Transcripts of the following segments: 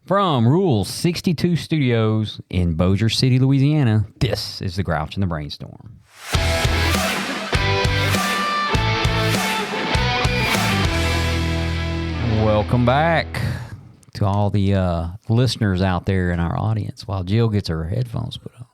From Rule 62 Studios in Bossier City, Louisiana, this is The Grouch and the Brainstorm. Welcome back to all the listeners out there in our audience while Jill gets her headphones put on.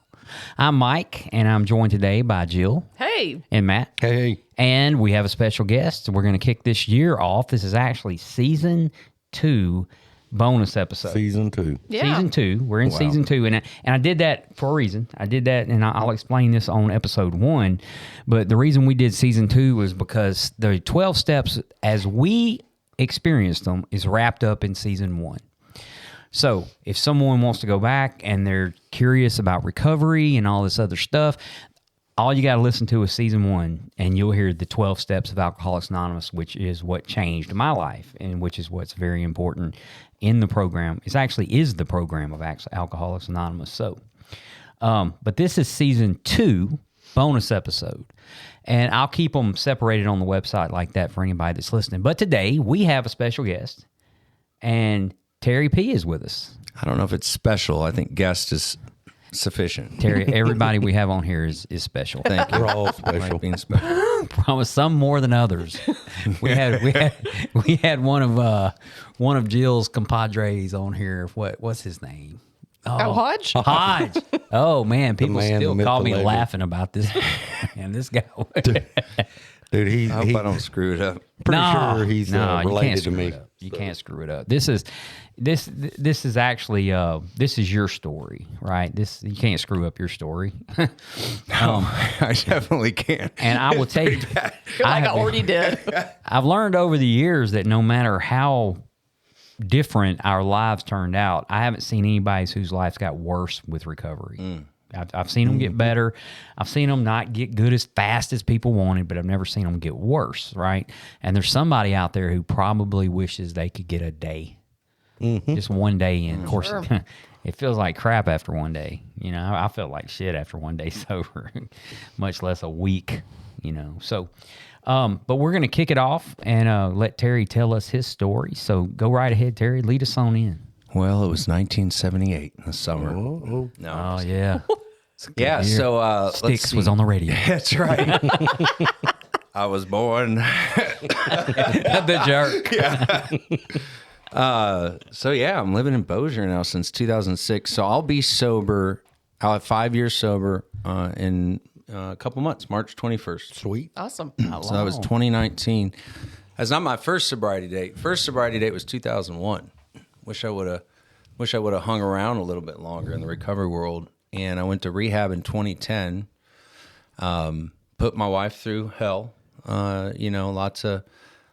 I'm Mike, and I'm joined today by Jill. Hey. And Matt. Hey. And we have a special guest. We're going to kick this year off. This is actually Season 2 bonus episode. Season 2. Yeah. Season 2. We're in Season 2. And I did that for a reason. I did that, and I'll explain this on episode 1. But the reason we did Season 2 was because the 12 steps, as we experienced them, is wrapped up in Season 1. So if someone wants to go back and they're curious about recovery and all this other stuff, all you got to listen to is Season 1, and you'll hear the 12 steps of Alcoholics Anonymous, which is what changed my life, and which is what's very important in the program. It actually is the program of Alcoholics Anonymous. So, but this is Season 2 bonus episode, and I'll keep them separated on the website like that for anybody that's listening. But today we have a special guest, and Terry P. is with us. I don't know if it's special. I think guest is sufficient. Terry, everybody we have on here is special. Thank you. We're all special. Being special. Promise some more than others. We had one of Jill's compadres on here. What's his name? Oh, Hodge? Hodge. Oh man, people man, still the myth, call the me legend. laughing about this. And this guy. Dude, I hope I don't screw it up. pretty sure he's you can't related to screw me. it up. You can't screw it up. This is actually this is your story, right? You can't screw up your story. I definitely can't. And I will tell you, Feel like I already did. I've learned over the years that no matter how different our lives turned out, I haven't seen anybody whose lives got worse with recovery. I've seen them get better. I've seen them not get good as fast as people wanted, but I've never seen them get worse, right? And there's somebody out there who probably wishes they could get a day, just one day in. Of course, Sure. it feels like crap after one day. You know, I felt like shit after one day sober, much less a week, you know. So, but we're going to kick it off and let Terry tell us his story. So go right ahead, Terry. Lead us on in. Well, it was 1978 in the summer. Oh, No. Oh, yeah. Yeah, so let's Sticks see. was on the radio. That's right. I was born. The jerk. So yeah, I'm living in Bossier now since 2006. So I'll be sober. I'll have 5 years sober in a couple months, March 21st. sweet. Awesome. So that was 2019. That's not my first sobriety date. First sobriety date was 2001. Wish I would have hung around a little bit longer in the recovery world. And I went to rehab in 2010. Put my wife through hell. Lots of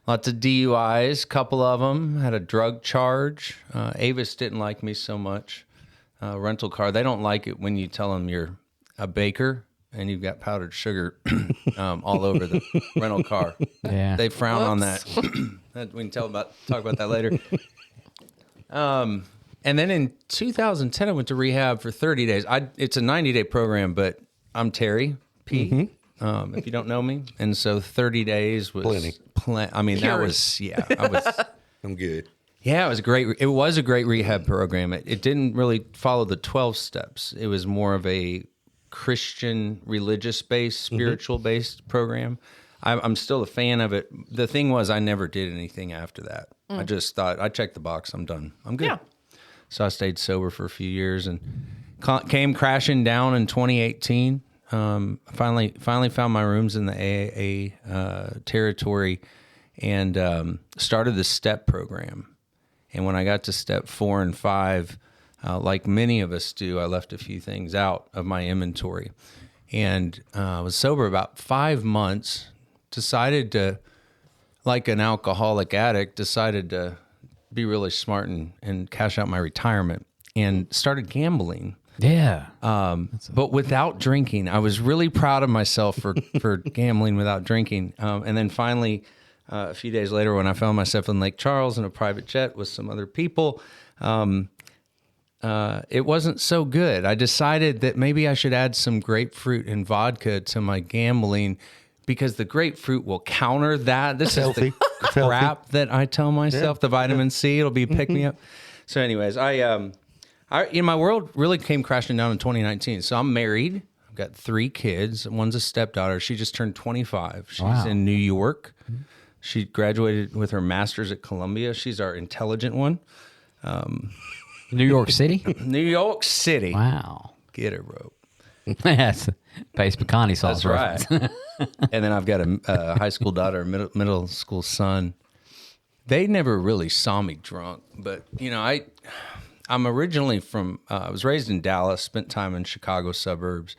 DUIs. Couple of them had a drug charge. Avis didn't like me so much. Rental car. They don't like it when you tell them you're a baker and you've got powdered sugar all over the rental car. Yeah. They frown on that. We can talk about that later. And then in 2010, I went to rehab for 30 days. It's a 90-day program, but I'm Terry P. If you don't know me, and so 30 days was Plenty. I mean, that was I'm good. Yeah, it was great. It was a great rehab program. It didn't really follow the 12 steps. It was more of a Christian, religious-based, spiritual-based program. I'm still a fan of it. The thing was, I never did anything after that. I just thought, I checked the box. I'm done. I'm good. Yeah. So I stayed sober for a few years and came crashing down in 2018. Finally found my rooms in the AAA territory and started the STEP program. And when I got to step 4 and 5, like many of us do, I left a few things out of my inventory. And I was sober about 5 months, decided to, like an alcoholic addict, decided to be really smart and cash out my retirement and started gambling. Yeah. But without drinking. I was really proud of myself for gambling without drinking. And then finally, a few days later, when I found myself in Lake Charles in a private jet with some other people, it wasn't so good. I decided that maybe I should add some grapefruit and vodka to my gambling because the grapefruit will counter that. This is the crap that I tell myself, the vitamin C, it'll be pick me up. So, anyways, my world really came crashing down in 2019. So I'm married. I've got 3 kids. One's a stepdaughter. She just turned 25. She's in New York. She graduated with her master's at Columbia. She's our intelligent one. New York City? New York City. Wow. Get it, bro. That's paste pecani sauce. That's right. And then I've got a high school daughter, middle school son. They never really saw me drunk, but I'm originally from. I was raised in Dallas, spent time in Chicago suburbs,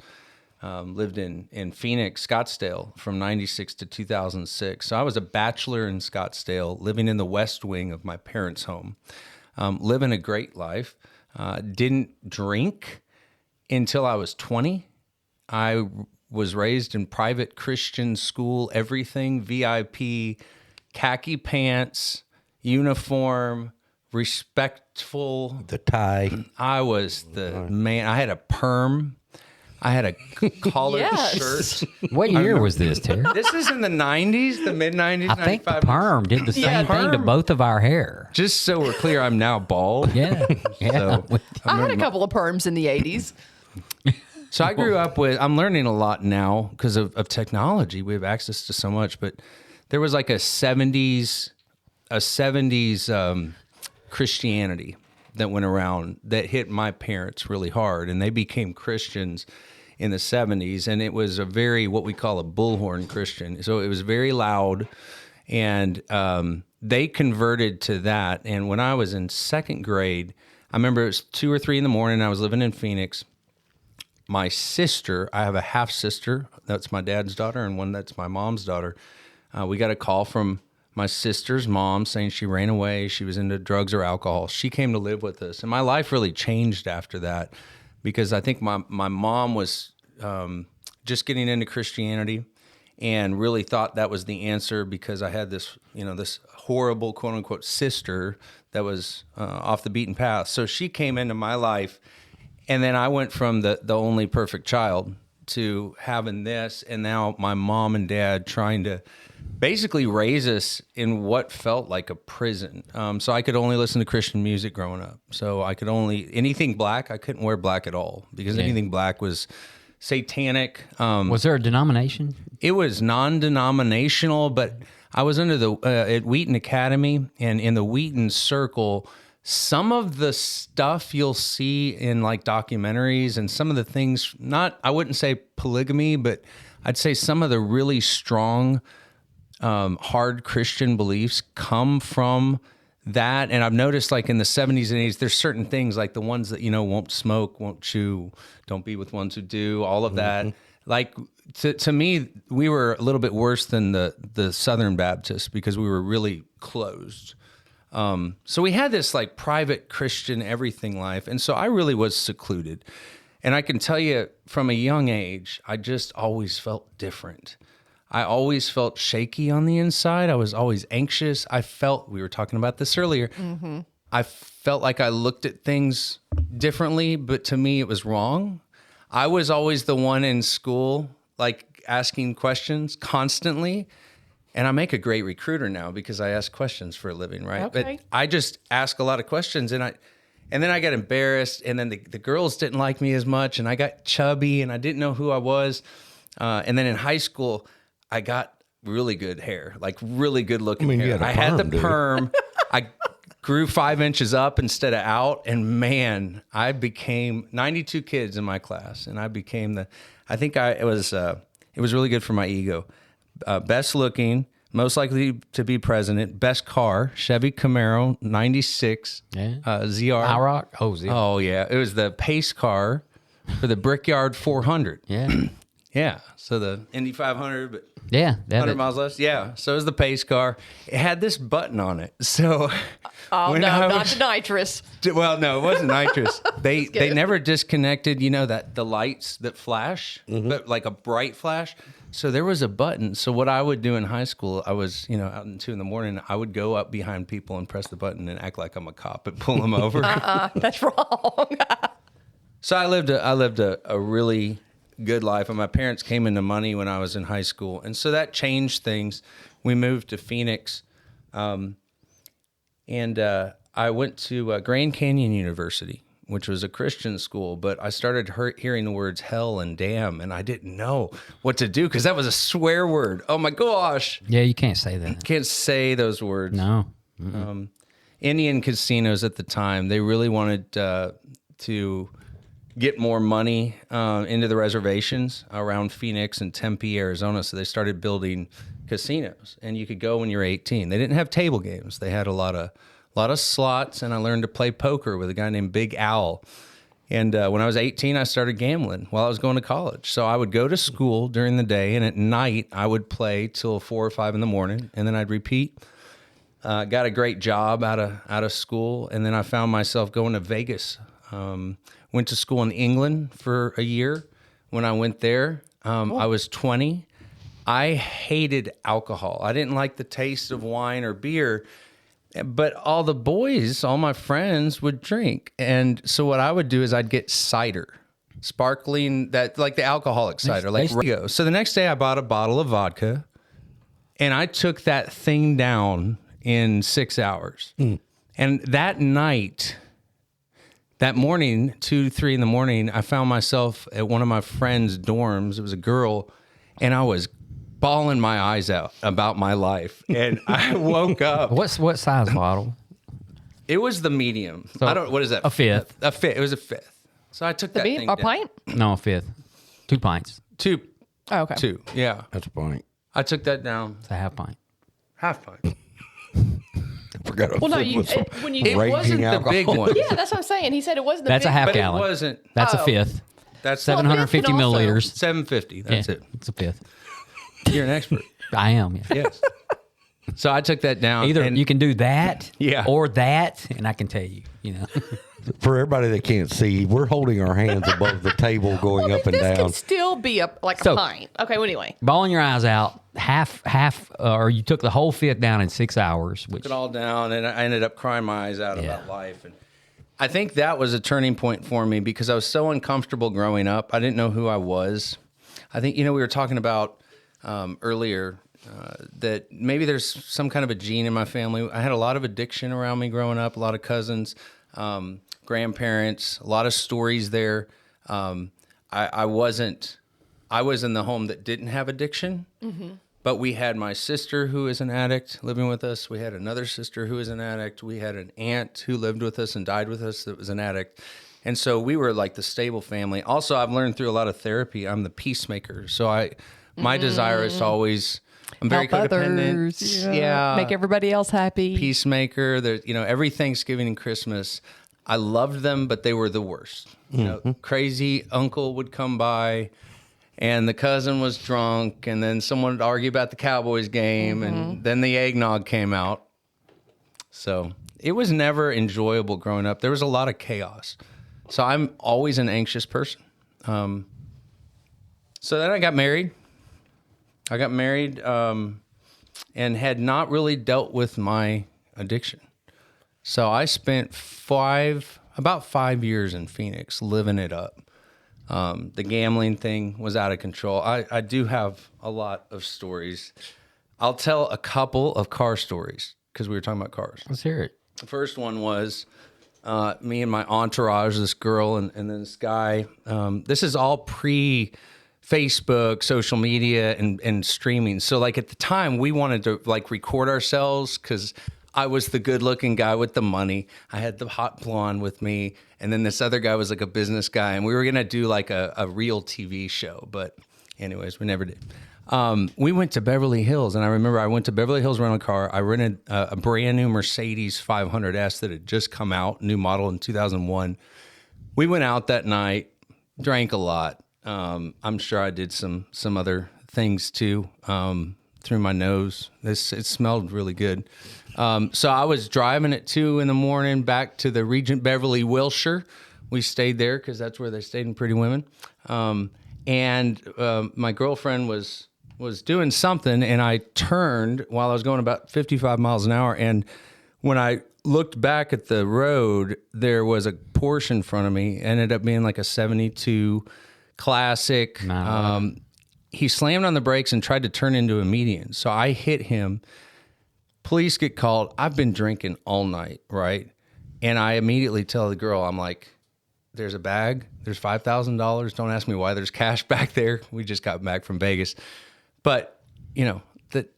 lived in Phoenix, Scottsdale from '96 to 2006. So I was a bachelor in Scottsdale, living in the West Wing of my parents' home, living a great life. Didn't drink until I was 20. I was raised in private Christian school, everything VIP, khaki pants, uniform, respectful. The tie. I was the man. I had a perm. I had a collared Yes. shirt. What year was this, Terry? This is in the 90s, the mid 90s, I think the 95. perm did the same thing to perm. both of our hair. Just so we're clear, I'm now bald. Yeah. Yeah. So, I had a couple of perms in the 80s. So I grew up with, I'm learning a lot now because of technology. We have access to so much, but there was like a 70s Christianity that went around that hit my parents really hard, and they became Christians in the 70s, and it was a very, what we call a bullhorn Christian. So it was very loud, and they converted to that. And when I was in second grade, I remember it was 2 or 3 in the morning. I was living in Phoenix. My sister, I have a half sister, that's my dad's daughter, and one that's my mom's daughter. We got a call from my sister's mom saying she ran away. She was into drugs or alcohol. She came to live with us. And my life really changed after that because I think my mom was just getting into Christianity and really thought that was the answer because I had this, this horrible, quote unquote, sister that was off the beaten path. So she came into my life. And then I went from the only perfect child to having this, and now my mom and dad trying to basically raise us in what felt like a prison. So I could only listen to Christian music growing up. So I could anything black, I couldn't wear black at all because anything black was satanic. Was there a denomination? It was non-denominational, but I was under at Wheaton Academy, and in the Wheaton circle, some of the stuff you'll see in like documentaries and some of the things, I wouldn't say polygamy, but I'd say some of the really strong, hard Christian beliefs come from that. And I've noticed like in the 70s and 80s, there's certain things like the ones that, won't smoke, won't chew, don't be with ones who do, all of that. Like to me, we were a little bit worse than the Southern Baptists because we were really closed. So we had this like private Christian everything life. And so I really was secluded. And I can tell you from a young age, I just always felt different. I always felt shaky on the inside. I was always anxious. We were talking about this earlier. Mm-hmm. I felt like I looked at things differently, but to me it was wrong. I was always the one in school, like asking questions constantly. And I make a great recruiter now because I ask questions for a living, right? Okay. But I just ask a lot of questions, and then I got embarrassed, and then the girls didn't like me as much, and I got chubby, and I didn't know who I was. And then in high school, I got really good hair, like really good looking hair. you had a I had the perm, dude. perm. I grew 5 inches up instead of out, and man, I became 92 kids in my class, and I became it was really good for my ego. Best looking, most likely to be president, best car, Chevy Camaro, 96, ZR. IROC? Oh, ZR. Oh, yeah. It was the pace car for the Brickyard 400. Yeah. Yeah. So the Indy 500, but Yeah. 100 miles less. Yeah. So it was the pace car. It had this button on it. So Oh, when no, I not was- the nitrous. well, no, it wasn't nitrous. They good. never disconnected, that the lights that flash, but like a bright flash. So there was a button. So what I would do in high school, I was, out in 2 a.m, I would go up behind people and press the button and act like I'm a cop and pull them over. That's wrong. So I lived a really good life, and my parents came into money when I was in high school, and so that changed things. We moved to Phoenix, and I I went to Grand Canyon University, which was a Christian school, but I started hearing the words hell and damn, and I didn't know what to do because that was a swear word. Oh my gosh. Yeah, you can't say that. Can't say those words. No. Indian casinos at the time, they really wanted to get more money into the reservations around Phoenix and Tempe, Arizona. So they started building casinos, and you could go when you're 18. They didn't have table games. They had a lot of slots, and I learned to play poker with a guy named Big Al. And when I was 18, I started gambling while I was going to college. So I would go to school during the day, and at night I would play till 4 or 5 in the morning, and then I'd repeat. Got a great job out of school, and then I found myself going to Vegas. Went to school in England for a year. When I went there, I was 20. I hated alcohol. I didn't like the taste of wine or beer, but all the boys, all my friends would drink. And so what I would do is I'd get cider, sparkling, that like the alcoholic cider, like Rigo. So the next day I bought a bottle of vodka, and I took that thing down in 6 hours. And that night, that morning, 2 to 3 in the morning, I found myself at one of my friend's dorms. It was a girl, and I was bawling my eyes out about my life. And I woke up. What size bottle? It was the medium. What is that? A fifth. A fifth. It was a fifth. So I took that thing A down. pint? No, a fifth. 2 pints. Two. Oh, okay. Two. Yeah. That's a point. I took that down. It's a half pint. Half pint. Forgot to Well, no, flip you, with some when you It raging wasn't the big alcohol. one. yeah, that's what I'm saying. He said it wasn't the That's big, a half But it gallon. wasn't. That's a Oh. fifth. That's 750 Well, fifth can also- milliliters. 750. That's Yeah, it. It's a fifth. You're an expert. I am. Yeah. Yes. So I took that down. Either and you can do that, Yeah. or that, and I can tell you, For everybody that can't see, we're holding our hands above the table going up and this down. can still be a So- pint. Okay, well, anyway. bawling your eyes out, or you took the whole fifth down in 6 hours, which it all down, and I ended up crying my eyes out about life. And I think that was a turning point for me because I was so uncomfortable growing up. I didn't know who I was. I think, we were talking about earlier that maybe there's some kind of a gene in my family. I had a lot of addiction around me growing up, a lot of cousins, grandparents, a lot of stories there. I was in the home that didn't have addiction. But we had my sister who is an addict living with us. We had another sister who is an addict. We had an aunt who lived with us and died with us that was an addict. And so we were like the stable family. Also, I've learned through a lot of therapy, I'm the peacemaker. So my desire is to always, I'm very Help codependent. others. Yeah. Make everybody else happy. Peacemaker. There, every Thanksgiving and Christmas, I loved them, but they were the worst. Crazy uncle would come by, and the cousin was drunk, and then someone would argue about the Cowboys game, and then the eggnog came out. So it was never enjoyable growing up. There was a lot of chaos. So I'm always an anxious person. So then I got married. And had not really dealt with my addiction. So I spent about 5 years in Phoenix living it up. The gambling thing was out of control. I do have a lot of stories. I'll tell a couple of car stories because we were talking about cars. let's hear it. The first one was me and my entourage, this girl and then this guy. This is all pre-Facebook, social media, and streaming. So like at the time, we wanted to like record ourselves because I was the good-looking guy with the money. I had the hot blonde with me, and then this other guy was like a business guy, and we were gonna do like a real TV show. But anyways, we never did. We went to Beverly Hills, and I remember I went to Beverly Hills rental car. I rented a brand new Mercedes 500S that had just come out, new model in 2001. We went out that night, drank a lot. I'm sure I did some other things too through my nose. It smelled really good. So I was driving at 2 a.m. back to the Regent Beverly Wilshire. We stayed there because that's where they stayed in Pretty Women. And my girlfriend was doing something, and I turned while I was going about 55 miles an hour. And when I looked back at the road, there was a Porsche in front of me. It ended up being like a 72 Classic. He slammed on the brakes and tried to turn into a median. So I hit him. Police get called. I've been drinking all night, right? And I immediately tell the girl, I'm like, there's a bag. There's $5,000. Don't ask me why there's cash back there. We just got back from Vegas. But,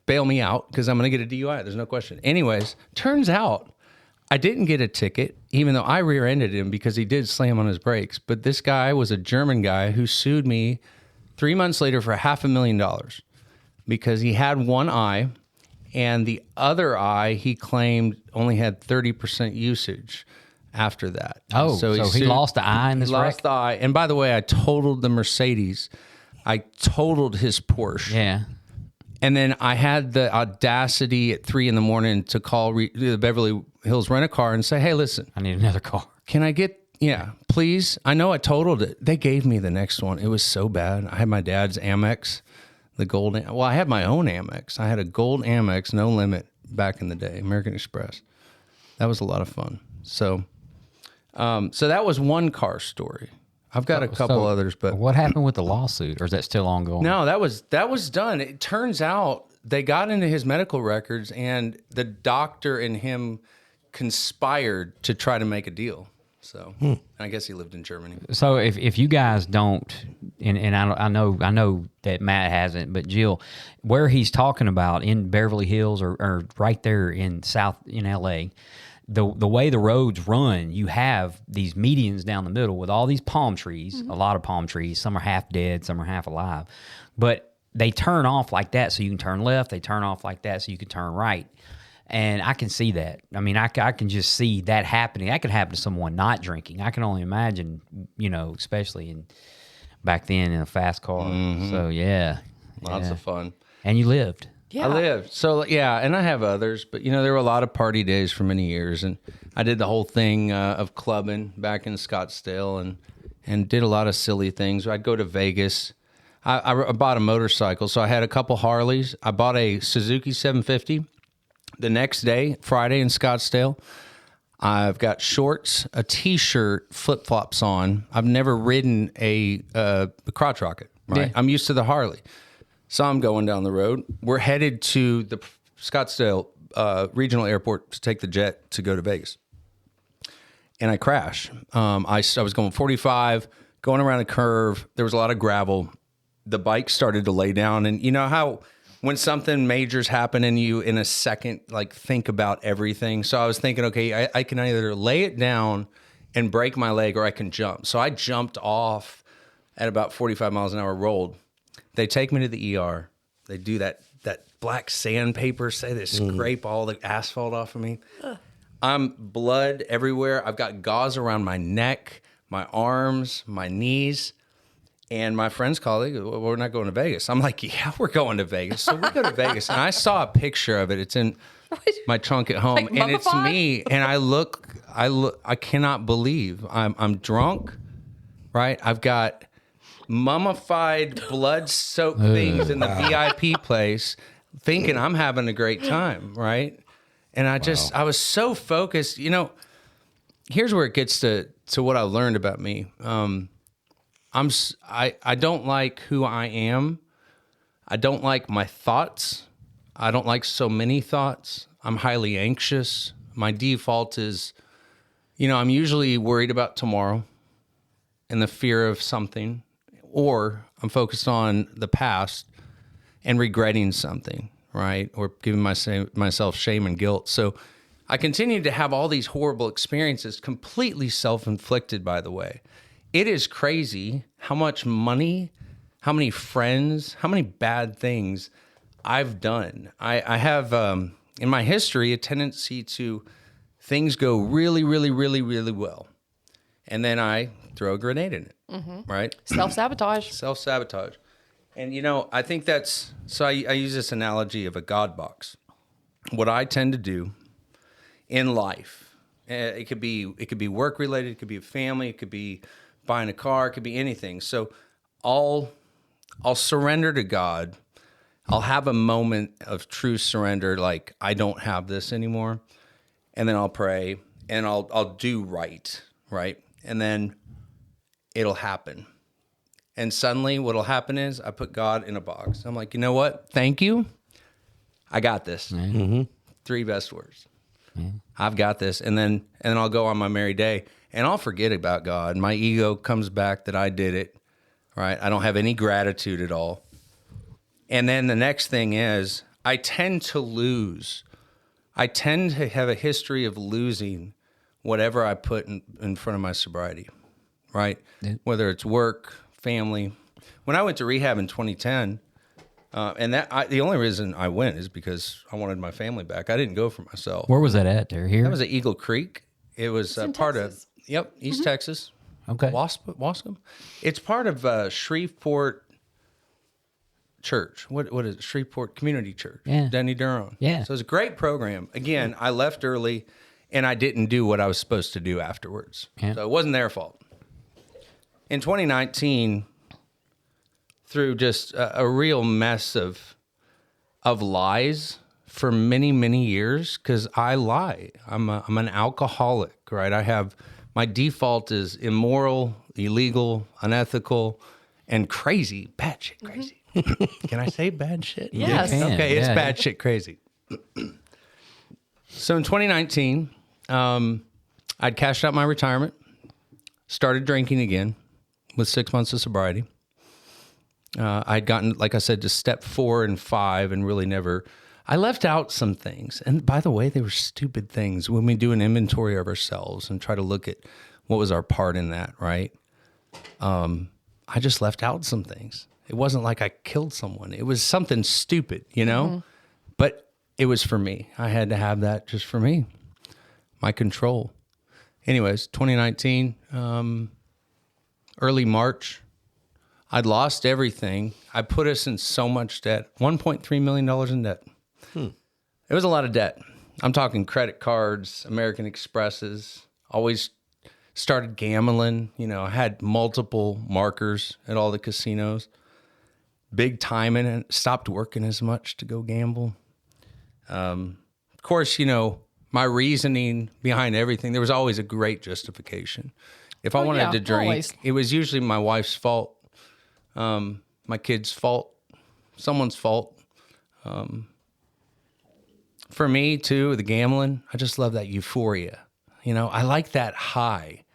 bail me out because I'm going to get a DUI. There's no question. Anyways, turns out I didn't get a ticket, even though I rear-ended him because he did slam on his brakes. But this guy was a German guy who sued me 3 months later for $500,000 because he had one eye, and the other eye he claimed only had 30% usage after that. Oh, so he lost the eye in this wreck? He lost the eye. And by the way, I totaled the Mercedes. I totaled his Porsche. Yeah. And then I had the audacity at 3 a.m. to call the Beverly Hills Rent-A-Car and say, hey, listen. I need another car. Can I get, please? I know I totaled it. They gave me the next one. It was so bad. I had my dad's Amex, the gold. Well, I had my own Amex. I had a gold Amex, no limit back in the day, American Express. That was a lot of fun. So that was one car story. I've got a couple others, but what happened with the lawsuit, or is that still ongoing? No, that was done. It turns out they got into his medical records, and the doctor and him conspired to try to make a deal. So I guess he lived in Germany. So if you guys don't, and I know that Matt hasn't, but Jill, where he's talking about in Beverly Hills or right there in LA. The way the roads run, you have these medians down the middle with all these palm trees, a lot of palm trees. Some are half dead, some are half alive. But they turn off like that so you can turn left. They turn off like that so you can turn right. And I can see that. I mean, I can just see that happening. That could happen to someone not drinking. I can only imagine, especially back then in a fast car. Mm-hmm. So, yeah. Lots of fun. And you lived. Yeah. I lived. So, and I have others, but, there were a lot of party days for many years. And I did the whole thing of clubbing back in Scottsdale and did a lot of silly things. I'd go to Vegas. I bought a motorcycle, so I had a couple Harleys. I bought a Suzuki 750. The next day, Friday in Scottsdale, I've got shorts, a T-shirt, flip-flops on. I've never ridden a crotch rocket, right? Yeah. I'm used to the Harley. So I'm going down the road. We're headed to the Scottsdale Regional Airport to take the jet to go to Vegas. And I crash. I was going 45, going around a curve. There was a lot of gravel. The bike started to lay down. And you know how when something major's happen and you in a second, think about everything. So I was thinking, okay, I can either lay it down and break my leg or I can jump. So I jumped off at about 45 miles an hour, rolled. They take me to the ER. They do that black sandpaper, they scrape all the asphalt off of me. I'm blood everywhere. I've got gauze around my neck, my arms, my knees. And my friends call, they go, well, we're not going to Vegas. I'm like, yeah, we're going to Vegas. So we go to Vegas. And I saw a picture of it. It's in my trunk at home. And it's me. And I cannot believe I'm drunk, right? I've got mummified, blood-soaked things in the VIP place, thinking I'm having a great time, right? And I was so focused. Here's where it gets to what I learned about me. I don't like who I am. I don't like my thoughts. I don't like so many thoughts. I'm highly anxious. My default is, I'm usually worried about tomorrow and the fear of something, or I'm focused on the past and regretting something, right? Or giving myself shame and guilt. So I continued to have all these horrible experiences, completely self-inflicted, by the way. It is crazy how much money, how many friends, how many bad things I've done. I have, in my history, a tendency to things go really, really, really, really well. And then I throw a grenade in it, right? Self-sabotage. Self-sabotage. And, I think that's, so I use this analogy of a God box. What I tend to do in life, it could be work related, it could be a family, it could be buying a car, it could be anything. So I'll surrender to God. I'll have a moment of true surrender, like I don't have this anymore. And then I'll pray and I'll do right? And then it'll happen. And suddenly what'll happen is I put God in a box. I'm like, you know what? Thank you. I got this. Mm-hmm. 3 best words. I've got this. And then I'll go on my merry day and I'll forget about God. My ego comes back that I did it, right? I don't have any gratitude at all. And then the next thing is I tend to lose. I tend to have a history of losing whatever I put in front of my sobriety, right? Yeah. Whether it's work, family. When I went to rehab in 2010, and the only reason I went is because I wanted my family back. I didn't go for myself. Where was that at? There, here? That was at Eagle Creek. It was part Texas. of East Texas. Okay, Wascom. It's part of Shreveport Church. What is it? Shreveport Community Church. Yeah. Denny Durham. Yeah. So it's a great program. Again, I left early, and I didn't do what I was supposed to do afterwards. Yeah. So it wasn't their fault. In 2019, through just a real mess of lies for many, many years, because I lie. I'm an alcoholic, right? My default is immoral, illegal, unethical, and crazy, bad shit crazy. Can I say bad shit? Yes. Okay, it's Yeah. bad shit crazy. So in 2019, I'd cashed out my retirement, started drinking again with 6 months of sobriety. I'd gotten, like I said, to step 4 and 5 and really never... I left out some things. And by the way, they were stupid things. When we do an inventory of ourselves and try to look at what was our part in that, right? I just left out some things. It wasn't like I killed someone. It was something stupid, you know? Mm-hmm. But it was for me. I had to have that just for me. My control. Anyways, 2019, early March, I'd lost everything. I put us in so much debt, $1.3 million in debt. It was a lot of debt. I'm talking credit cards, American Expresses, always started gambling. You know, I had multiple markers at all the casinos. Big time in it. Stopped working as much to go gamble. Of course, you know, my reasoning behind everything, there was always a great justification. If I wanted to drink, always. It was usually my wife's fault, my kid's fault, someone's fault. For me, too, the gambling, I just love that euphoria. You know, I like that high.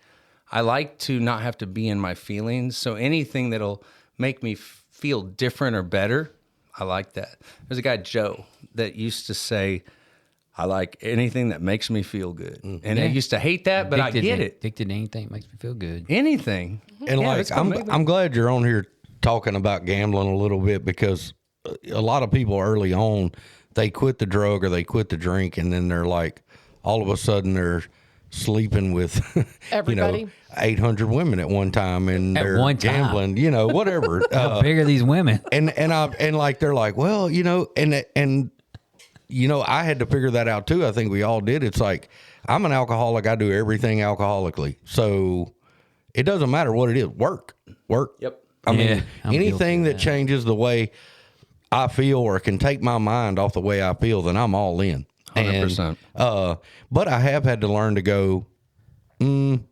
I like to not have to be in my feelings. So anything that'll make me feel different or better, I like that. There's a guy, Joe, that used to say, I like anything that makes me feel good. And I used to hate that, but I get it. Addicted to anything that makes me feel good. Anything. And I'm glad you're on here talking about gambling a little bit, because a lot of people early on, they quit the drug or they quit the drink, and then they're like, all of a sudden they're sleeping with everybody, 800 women at one time, and they're gambling, you know, whatever. How big are these women? And like they're like, well, you know, and you know, I had to figure that out too. I think we all did. It's like, I'm an alcoholic. I do everything alcoholically, so it doesn't matter what it is. Work. Yep. I mean, anything that changes the way I feel or can take my mind off the way I feel, then I'm all in. 100%. But I have had to learn to go, some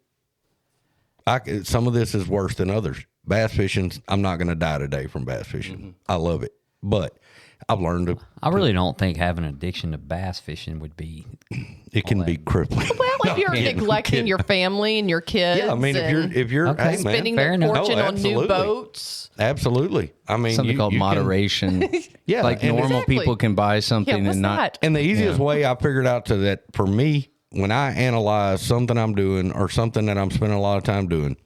of this is worse than others. Bass fishing, I'm not going to die today from bass fishing. Mm-hmm. I love it. But I've learned to... I really don't think having an addiction to bass fishing would be... It can be crippling. Well, if you're neglecting your family and your kids... Yeah, I mean, if you're okay. spending a fortune on new boats... Absolutely. I mean, something called moderation. Yeah, like normal people can buy something and not. That? And the easiest way I figured out to that for me, when I analyze something I'm doing or something that I'm spending a lot of time doing,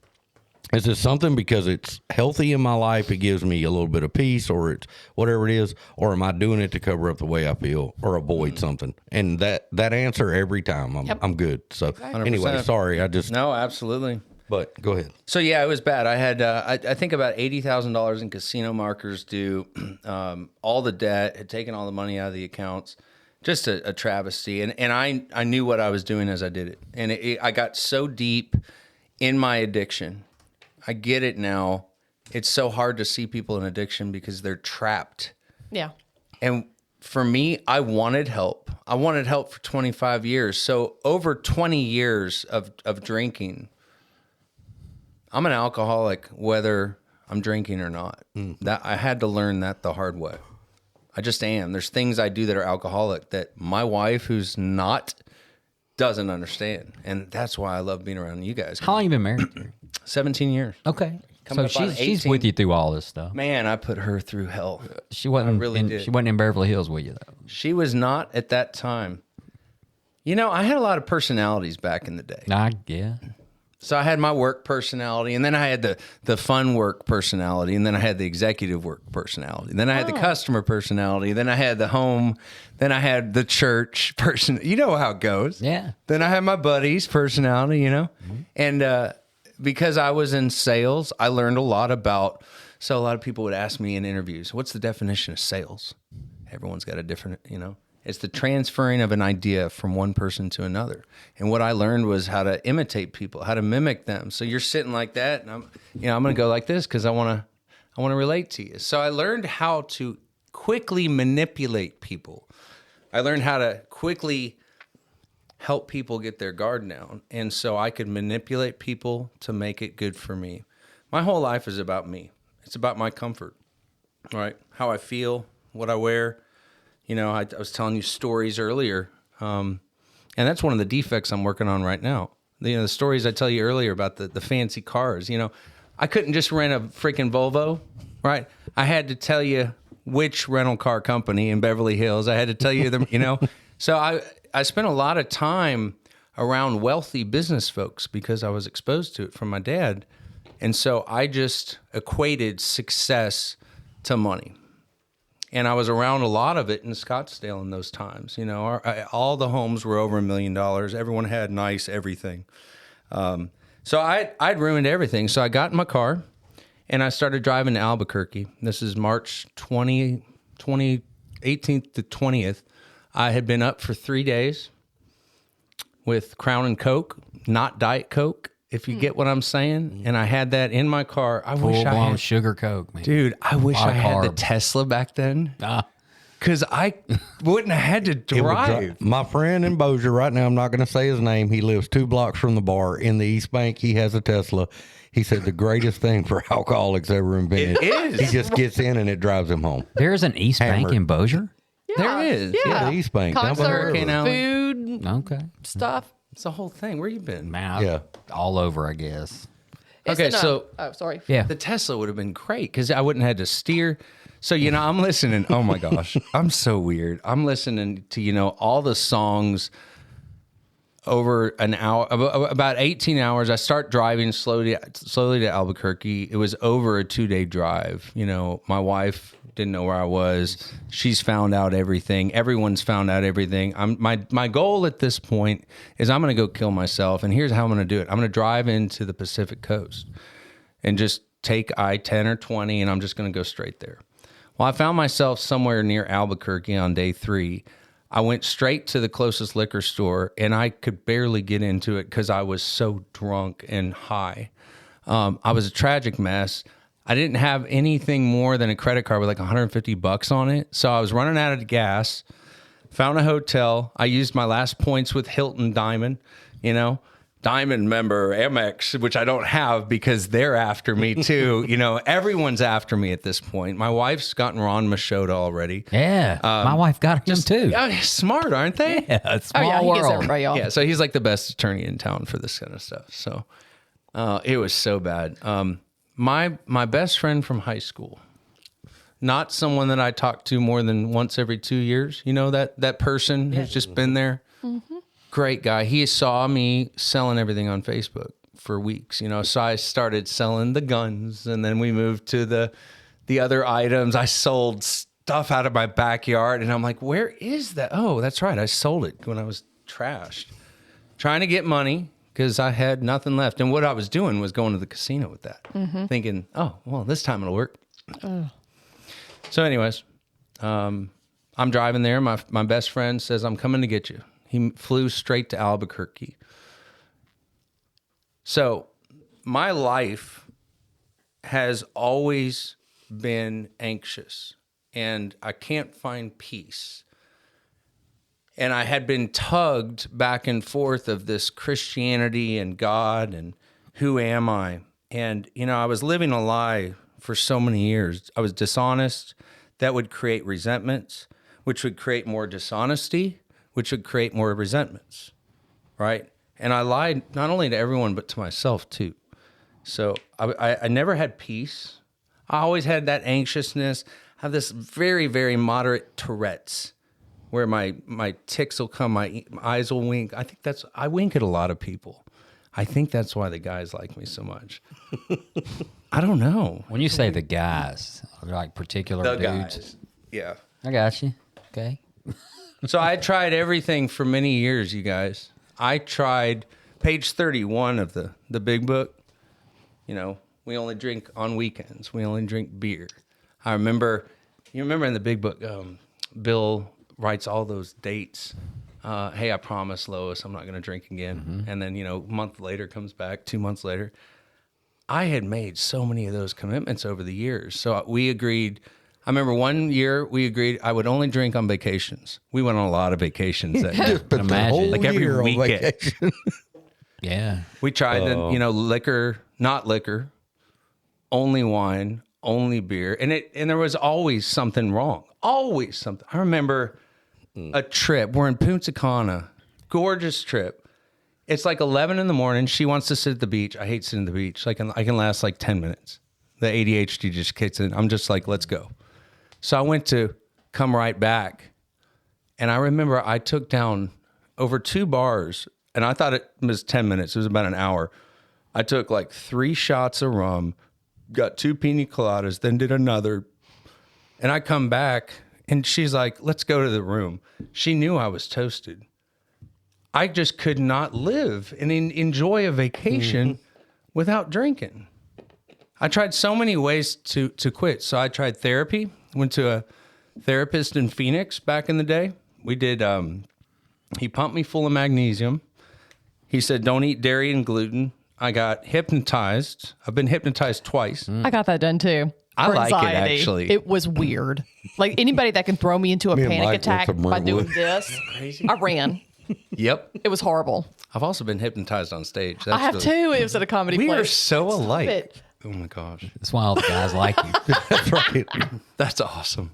is it something because it's healthy in my life, it gives me a little bit of peace, or it's whatever it is, or am I doing it to cover up the way I feel or avoid something? And that answer every time, I'm good. So anyway, sorry, No, absolutely. But go ahead. So yeah, it was bad. I had I think about $80,000 in casino markers due, all the debt, had taken all the money out of the accounts, just a travesty. And I knew what I was doing as I did it, and I got so deep in my addiction. I get it now. It's so hard to see people in addiction because they're trapped. Yeah. And for me, I wanted help. I wanted help for 25 years. So over 20 years of drinking. I'm an alcoholic, whether I'm drinking or not. That I had to learn that the hard way. I just am. There's things I do that are alcoholic that my wife, who's not doesn't understand. And that's why I love being around you guys. How long you been married to her? 17 years. Okay. Coming So up on she's 18. with you through all this stuff. Man, I put her through hell. She wasn't really did. She wasn't in Beverly Hills with you though. She was not at that time. You know, I had a lot of personalities back in the day. Yeah. So I had my work personality, and then I had the fun work personality, and then I had the executive work personality. Then I had the customer personality. Then I had the home. Then I had the church person. You know how it goes. Yeah. Then I had my buddies personality, you know. Mm-hmm. And because I was in sales, I learned a lot about. So a lot of people would ask me in interviews, what's the definition of sales? Everyone's got a different, you know. It's the transferring of an idea from one person to another. And what I learned was how to imitate people, how to mimic them. So you're sitting like that, and I'm going to go like this because I want to relate to you. So I learned how to quickly manipulate people. I learned how to quickly help people get their guard down. And so I could manipulate people to make it good for me. My whole life is about me. It's about my comfort, right? How I feel, what I wear. You know, I was telling you stories earlier, and that's one of the defects I'm working on right now. You know, the stories I tell you earlier about the fancy cars. You know, I couldn't just rent a freaking Volvo, right? I had to tell you which rental car company in Beverly Hills. I had to tell you them, you know. So I spent a lot of time around wealthy business folks because I was exposed to it from my dad. And so I just equated success to money. And I was around a lot of it in Scottsdale in those times. You know, all the homes were over $1 million. Everyone had nice everything. So I'd ruined everything. So I got in my car and I started driving to Albuquerque. This is March 18th to 20th. I had been up for 3 days with Crown and Coke, not Diet Coke, if you get what I'm saying. And I had that in my car. I wish I had sugar Coke, man. Dude, I wish I had the carbs. Tesla back then. Because I wouldn't have had to drive. My friend in Bossier, right now, I'm not going to say his name. He lives 2 blocks from the bar in the East Bank. He has a Tesla. He said the greatest thing for alcoholics ever invented. It is. He just gets in and it drives him home. There's an East Bank Hammered. in Bossier? There is. Yeah, the East Bank. down by the Concert, river. food, Okay. stuff. It's the whole thing. Where you been? Man, Yeah. all over, I guess. It's Okay, in a- so- oh, sorry. Yeah. The Tesla would have been great because I wouldn't have had to steer. So, you know, I'm listening. Oh, my gosh. I'm so weird. I'm listening to, you know, all the songs over an hour, about 18 hours. I start driving slowly to Albuquerque. It was over a 2-day drive. You know, my wife didn't know where I was. She's found out everything. Everyone's found out everything. My goal at this point is I'm going to go kill myself. And here's how I'm going to do it. I'm going to drive into the Pacific Coast and just take I-10 or 20, and I'm just going to go straight there. Well, I found myself somewhere near Albuquerque on day 3. I went straight to the closest liquor store, and I could barely get into it because I was so drunk and high. I was a tragic mess. I didn't have anything more than a credit card with like $150 on it. So I was running out of gas, found a hotel. I used my last points with Hilton Diamond, you know, Diamond member Amex, which I don't have because they're after me too. You know, everyone's after me at this point. My wife's gotten Ron Machota already. Yeah. my wife got him too. Yeah, smart, aren't they? Yeah, it's small Oh, yeah, he gets world. everybody off. Yeah, so he's like the best attorney in town for this kind of stuff. So it was so bad. My best friend from high school, not someone that I talk to more than once every 2 years. You know, that person who's just been there. Mm-hmm. Great guy. He saw me selling everything on Facebook for weeks. You know, so I started selling the guns, and then we moved to the other items. I sold stuff out of my backyard, and I'm like, where is that? Oh, that's right. I sold it when I was trashed, trying to get money because I had nothing left. And what I was doing was going to the casino with that, thinking, oh, well, this time it'll work. So anyways, I'm driving there. My best friend says, I'm coming to get you. He flew straight to Albuquerque. So my life has always been anxious, and I can't find peace. And I had been tugged back and forth of this Christianity and God and who am I? And, you know, I was living a lie for so many years. I was dishonest. That would create resentments, which would create more dishonesty, which would create more resentments, right? And I lied not only to everyone, but to myself too. So I never had peace. I always had that anxiousness. I have this very, very moderate Tourette's where my tics will come, my eyes will wink. I wink at a lot of people. I think that's why the guys like me so much. I don't know. When you say the guys, like particular The dudes. guys. Yeah. I got you. Okay. So I tried everything for many years, you guys. I tried page 31 of the big book. You know, we only drink on weekends. We only drink beer. You remember in the big book, Bill writes all those dates. Hey, I promise, Lois, I'm not going to drink again. Mm-hmm. And then, a month later comes back, 2 months later. I had made so many of those commitments over the years. So we agreed. I remember one year we agreed I would only drink on vacations. We went on a lot of vacations that year. But Imagine. Like every year on weekend. vacation. Yeah. We tried liquor, not liquor, only wine, only beer. And there was always something wrong. Always something. I remember a trip. We're in Punta Cana. Gorgeous trip. It's like 11 in the morning. She wants to sit at the beach. I hate sitting at the beach. I can last like 10 minutes. The ADHD just kicks in. I'm just like, let's go. So I went to come right back. And I remember I took down over 2 bars, and I thought it was 10 minutes. It was about an hour. I took like 3 shots of rum, got 2 pina coladas, then did another. And I come back, and she's like, let's go to the room. She knew I was toasted. I just could not live and enjoy a vacation without drinking. I tried so many ways to quit. So I tried therapy, went to a therapist in Phoenix back in the day. We did, he pumped me full of magnesium. He said, don't eat dairy and gluten. I got hypnotized. I've been hypnotized twice. I got that done too. I for like it, anxiety. actually. It was weird. Like anybody that can throw me into a Me and panic Mike attack went to by doing Brentwood. this, I ran. Yep. It was horrible. I've also been hypnotized on stage. I have too. It was at a comedy We place. are so alike. it. Oh my gosh. That's why all the guys like you. That's right. That's awesome.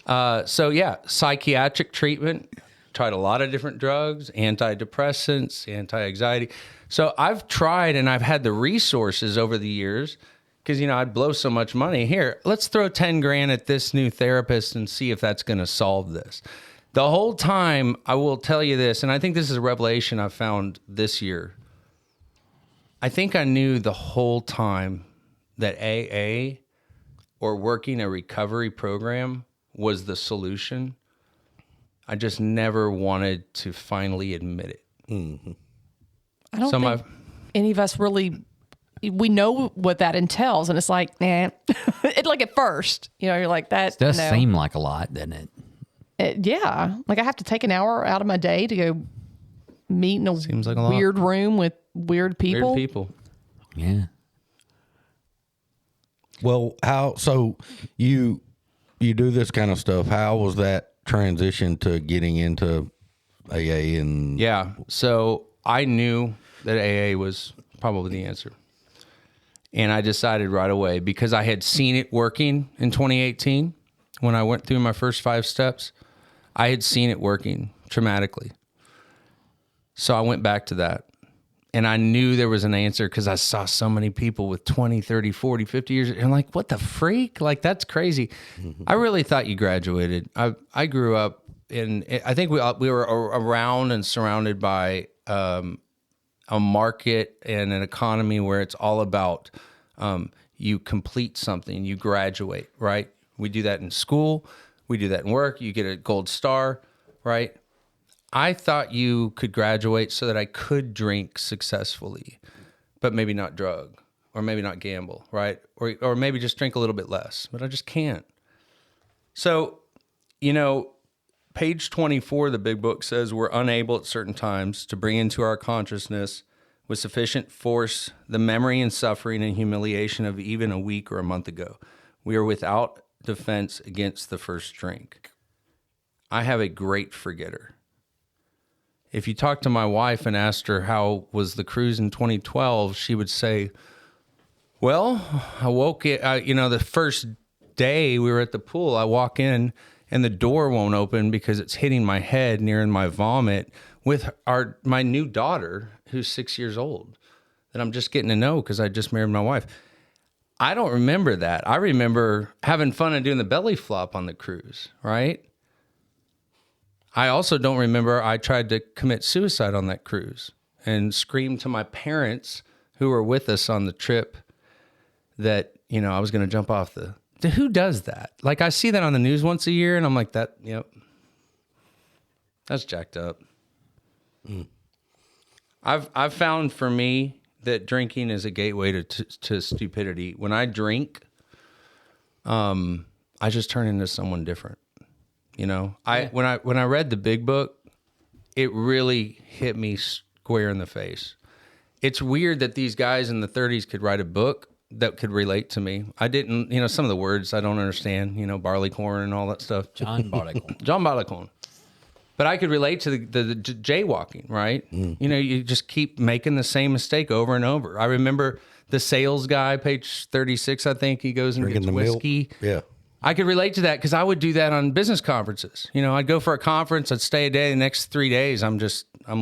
Psychiatric treatment. Tried a lot of different drugs, antidepressants, anti-anxiety. So I've tried and I've had the resources over the years because, I'd blow so much money. Here, let's throw 10 grand at this new therapist and see if that's going to solve this. The whole time, I will tell you this, and I think this is a revelation I found this year. I think I knew the whole time that AA or working a recovery program was the solution. I just never wanted to finally admit it. Mm-hmm. I don't think any of us really, we know what that entails. And it's like, nah. It like at first, you're like that. It does seem like a lot, doesn't it? Yeah. Like I have to take an hour out of my day to go meet in a Seems like a lot. weird room with weird people. Weird people. Yeah. Well, so you do this kind of stuff. How was that transition to getting into AA and Yeah. So I knew that AA was probably the answer. And I decided right away because I had seen it working in 2018 when I went through my first 5 steps. I had seen it working traumatically. So I went back to that. And I knew there was an answer because I saw so many people with 20, 30, 40, 50 years. And I'm like, what the freak? Like, that's crazy. Mm-hmm. I really thought you graduated. I grew up I think we were around and surrounded by a market and an economy where it's all about you complete something, you graduate, right? We do that in school. We do that in work. You get a gold star, right? I thought you could graduate so that I could drink successfully, but maybe not drug or maybe not gamble, right? Or maybe just drink a little bit less, but I just can't. So, page 24 of the big book says we're unable at certain times to bring into our consciousness with sufficient force the memory and suffering and humiliation of even a week or a month ago. We are without defense against the first drink. I have a great forgetter. If you talk to my wife and asked her how was the cruise in 2012, she would say, well, I woke it, the first day we were at the pool, I walk in and the door won't open because it's hitting my head near my vomit with my new daughter who's 6 years old that I'm just getting to know because I just married my wife. I don't remember that. I remember having fun and doing the belly flop on the cruise, right? I also don't remember I tried to commit suicide on that cruise and screamed to my parents who were with us on the trip that, I was going to jump off who does that? Like, I see that on the news once a year and I'm like, that's jacked up. I've found for me that drinking is a gateway to stupidity. When I drink, I just turn into someone different. When I read the Big Book, it really hit me square in the face. It's weird that these guys in the 30s could write a book that could relate to me. I didn't, some of the words I don't understand, barleycorn and all that stuff. John Barleycorn. John Barleycorn. But I could relate to the jaywalking, right? You just keep making the same mistake over and over. I remember the sales guy, page 36, I think, he goes and Drinking gets whiskey. Milk. Yeah. I could relate to that because I would do that on business conferences. I'd go for a conference, I'd stay a day, the next 3 days, I'm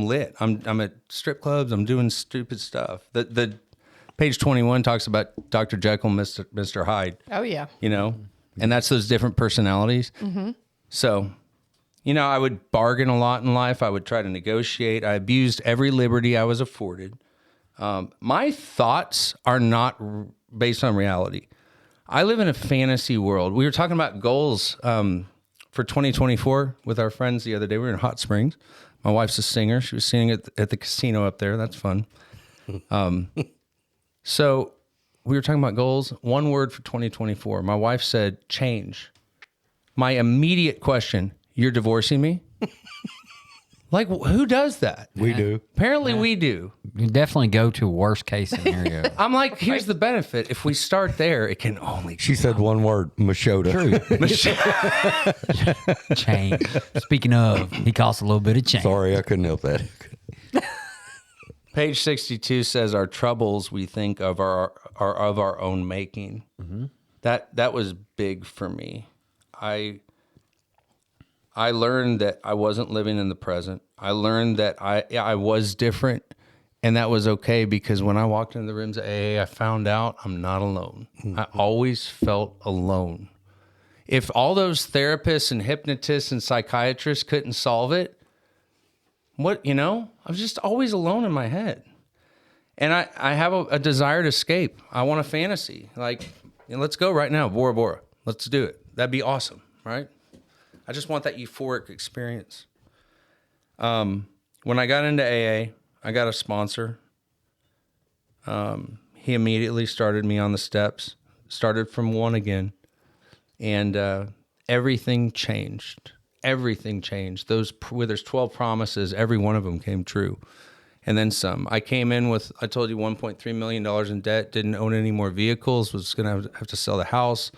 lit. I'm at strip clubs, I'm doing stupid stuff. The page 21 talks about Dr. Jekyll, Mr. Hyde. Oh, yeah. And that's those different personalities. Mm-hmm. So, I would bargain a lot in life. I would try to negotiate. I abused every liberty I was afforded. My thoughts are not based on reality. I live in a fantasy world. We were talking about goals for 2024 with our friends the other day. We were in Hot Springs. My wife's a singer. She was singing at the casino up there. That's fun. So we were talking about goals. One word for 2024. My wife said, change. My immediate question, you're divorcing me? Like, who does that? We do. Apparently we do. You definitely go to worst case scenario. I'm like, here's the benefit. If we start there, it can only... She said one word, Machota. Change. Speaking of, he costs a little bit of change. Sorry, I couldn't help that. Page 62 says our troubles we think of are of our own making. Mm-hmm. That was big for me. I learned that I wasn't living in the present. I learned that I was different, and that was okay because when I walked into the rooms of AA, I found out I'm not alone. Mm-hmm. I always felt alone. If all those therapists and hypnotists and psychiatrists couldn't solve it, I was just always alone in my head. And I have a desired escape. I want a fantasy. Like, let's go right now, Bora Bora. Let's do it. That'd be awesome, right? I just want that euphoric experience. When I got into AA, I got a sponsor. He immediately started me on the steps, started from one again. And everything changed. Everything changed. There's 12 promises, every one of them came true. And then some. I came in with, I told you, $1.3 million in debt, didn't own any more vehicles, was going to have to sell the house,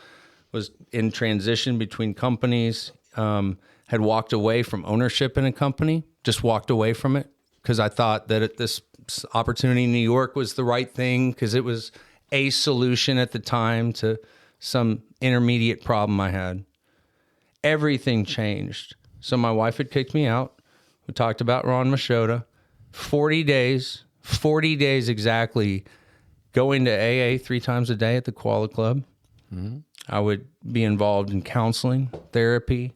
was in transition between companies, had walked away from ownership in a company, just walked away from it because I thought that this opportunity in New York was the right thing because it was a solution at the time to some intermediate problem I had. Everything changed. So my wife had kicked me out. We talked about Ron Machota. 40 days exactly, going to AA 3 times a day at the Koala Club. Mm-hmm. I would be involved in counseling, therapy.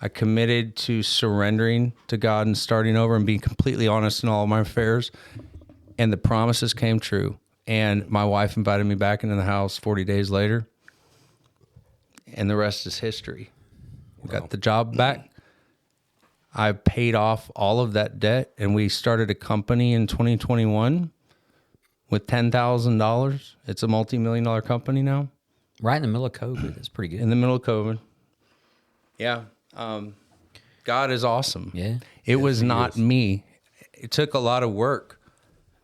I committed to surrendering to God and starting over and being completely honest in all of my affairs. And the promises came true. And my wife invited me back into the house 40 days later. And the rest is history. We got the job back. I paid off all of that debt, and we started a company in 2021 with $10,000. It's a multi-million-dollar company now. Right in the middle of COVID. That's pretty good. In the middle of COVID. Yeah. God is awesome. Yeah. It was not me. It took a lot of work.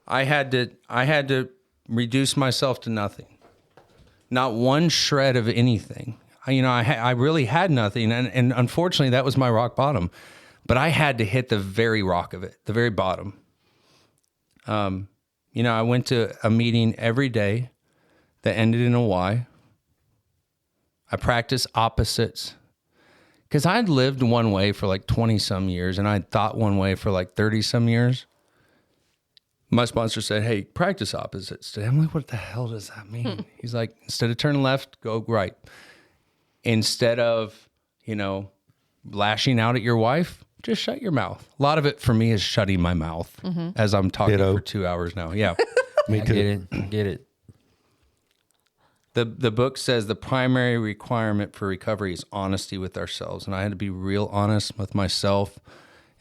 I had to reduce myself to nothing. Not one shred of anything. I really had nothing, and unfortunately, that was my rock bottom. But I had to hit the very rock of it, the very bottom. I went to a meeting every day that ended in a Y. I practiced opposites because I'd lived one way for like 20 some years and I'd thought one way for like 30 some years. My sponsor said, hey, practice opposites today. I'm like, what the hell does that mean? He's like, instead of turning left, go right. Instead of, lashing out at your wife, just shut your mouth. A lot of it for me is shutting my mouth as I'm talking for 2 hours now. Yeah. Me too. I get it. The book says the primary requirement for recovery is honesty with ourselves. And I had to be real honest with myself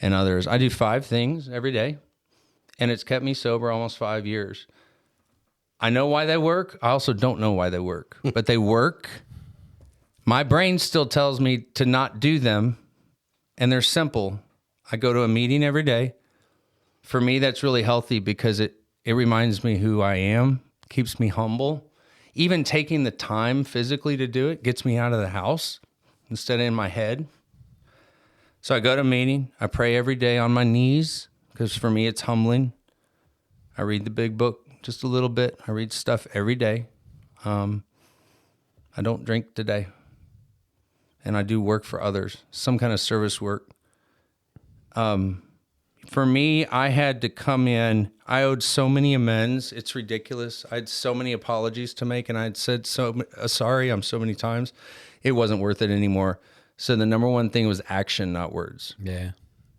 and others. I do 5 things every day, and it's kept me sober almost 5 years. I know why they work. I also don't know why they work, but they work. My brain still tells me to not do them, and they're simple. I go to a meeting every day. For me, that's really healthy because it reminds me who I am, keeps me humble. Even taking the time physically to do it gets me out of the house instead of in my head. So I go to a meeting. I pray every day on my knees because for me it's humbling. I read the big book just a little bit. I read stuff every day. I don't drink today. And I do work for others, some kind of service work. For me, I had to come in. I owed so many amends. It's ridiculous. I had so many apologies to make, and I had said sorry so many times. It wasn't worth it anymore. So the number one thing was action, not words. Yeah.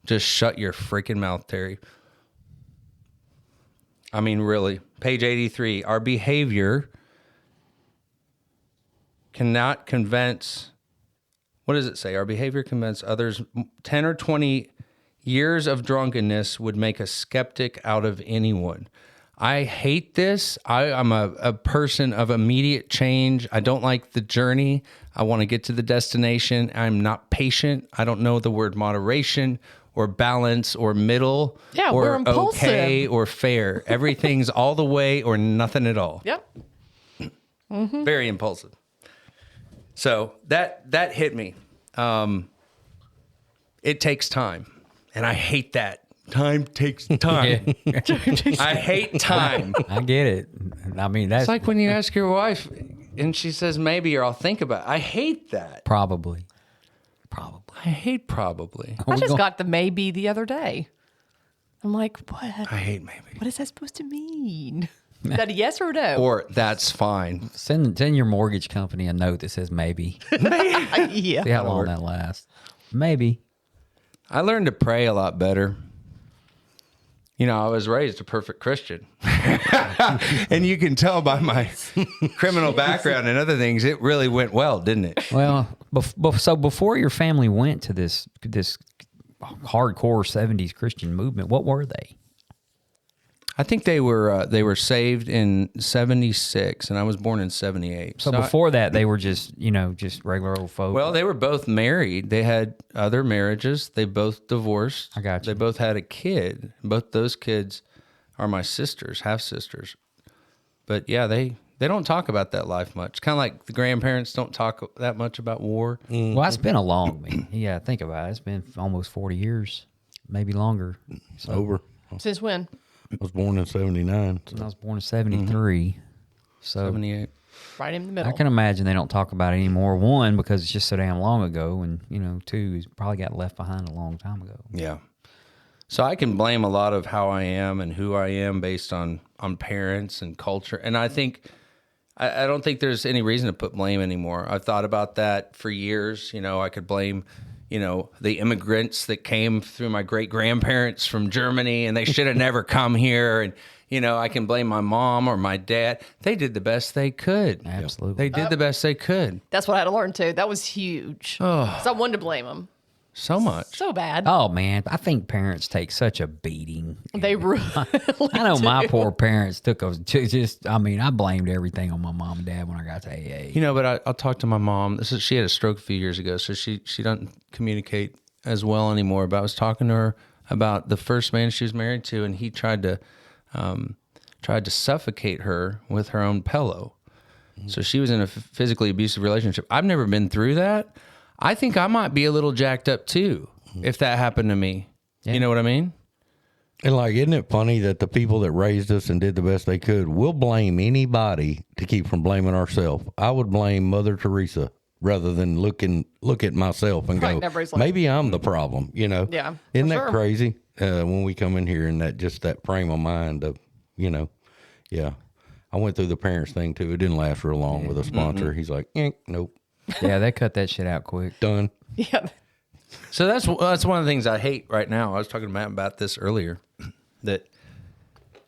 Just shut your freaking mouth, Terry. I mean, really. Page 83. Our behavior cannot convince... What does it say? Our behavior convince others. 10 or 20 years of drunkenness would make a skeptic out of anyone. I hate this. I'm a person of immediate change. I don't like the journey. I want to get to the destination. I'm not patient. I don't know the word moderation or balance or middle we're or impulsive. okay or fair. Everything's all the way or nothing at all. Yep. Very impulsive. So that hit me. It takes time. And I hate that. Time takes time. I hate time. I get it. I mean, that's It's like when you ask your wife and she says maybe or I'll think about it. I hate that. probably. I hate probably. I just got the maybe the other day. I'm like, what? I hate maybe. What is that supposed to mean? Is that a yes or a no? Or that's fine. Send your mortgage company a note that says maybe. yeah. See how long that lasts. Maybe. I learned to pray a lot better. I was raised a perfect Christian. And you can tell by my criminal background and other things, it really went well, didn't it? Well, so before your family went to this hardcore 70s Christian movement, what were they? I think they were saved in 76, and I was born in 78. So before that, they were just regular old folk. Well, they were both married. They had other marriages. They both divorced. I got you. They both had a kid. Both those kids are my sisters, half sisters. But yeah, they don't talk about that life much. Kind of like the grandparents don't talk that much about war. Well, it's been a long. Yeah, think about it. It's been almost 40 years, maybe longer. So, Over. Since when? I was born in 79. So. I was born in 73. So 78. Right in the middle. I can imagine they don't talk about it anymore. One, because it's just so damn long ago, and two, he's probably got left behind a long time ago. Yeah. So I can blame a lot of how I am and who I am based on parents and culture. And I think I don't think there's any reason to put blame anymore. I've thought about that for years. I could blame the immigrants that came through my great-grandparents from Germany, and they should have never come here. And, I can blame my mom or my dad. They did the best they could. Absolutely. They did the best they could. That's what I had to learn too. That was huge. So I wanted to blame them. So much. So bad. Oh, man. I think parents take such a beating. They really I know my poor parents took I blamed everything on my mom and dad when I got to AA. But I'll talk to my mom. She had a stroke a few years ago, so she doesn't communicate as well anymore. But I was talking to her about the first man she was married to, and he tried to suffocate her with her own pillow. So she was in a physically abusive relationship. I've never been through that. I think I might be a little jacked up too if that happened to me. Yeah. You know what I mean? And isn't it funny that the people that raised us and did the best they could, we'll blame anybody to keep from blaming ourselves. I would blame Mother Teresa rather than look at myself and Right, go, everybody's like, maybe I'm the problem, you know? Yeah, Isn't for that sure. crazy? When we come in here and that frame of mind of, you know, yeah. I went through the parents thing too. It didn't last real long with a sponsor. He's like, nope, Yeah, they cut that shit out quick. done. Yeah. So that's one of the things I hate right now. I was talking to Matt about this earlier, that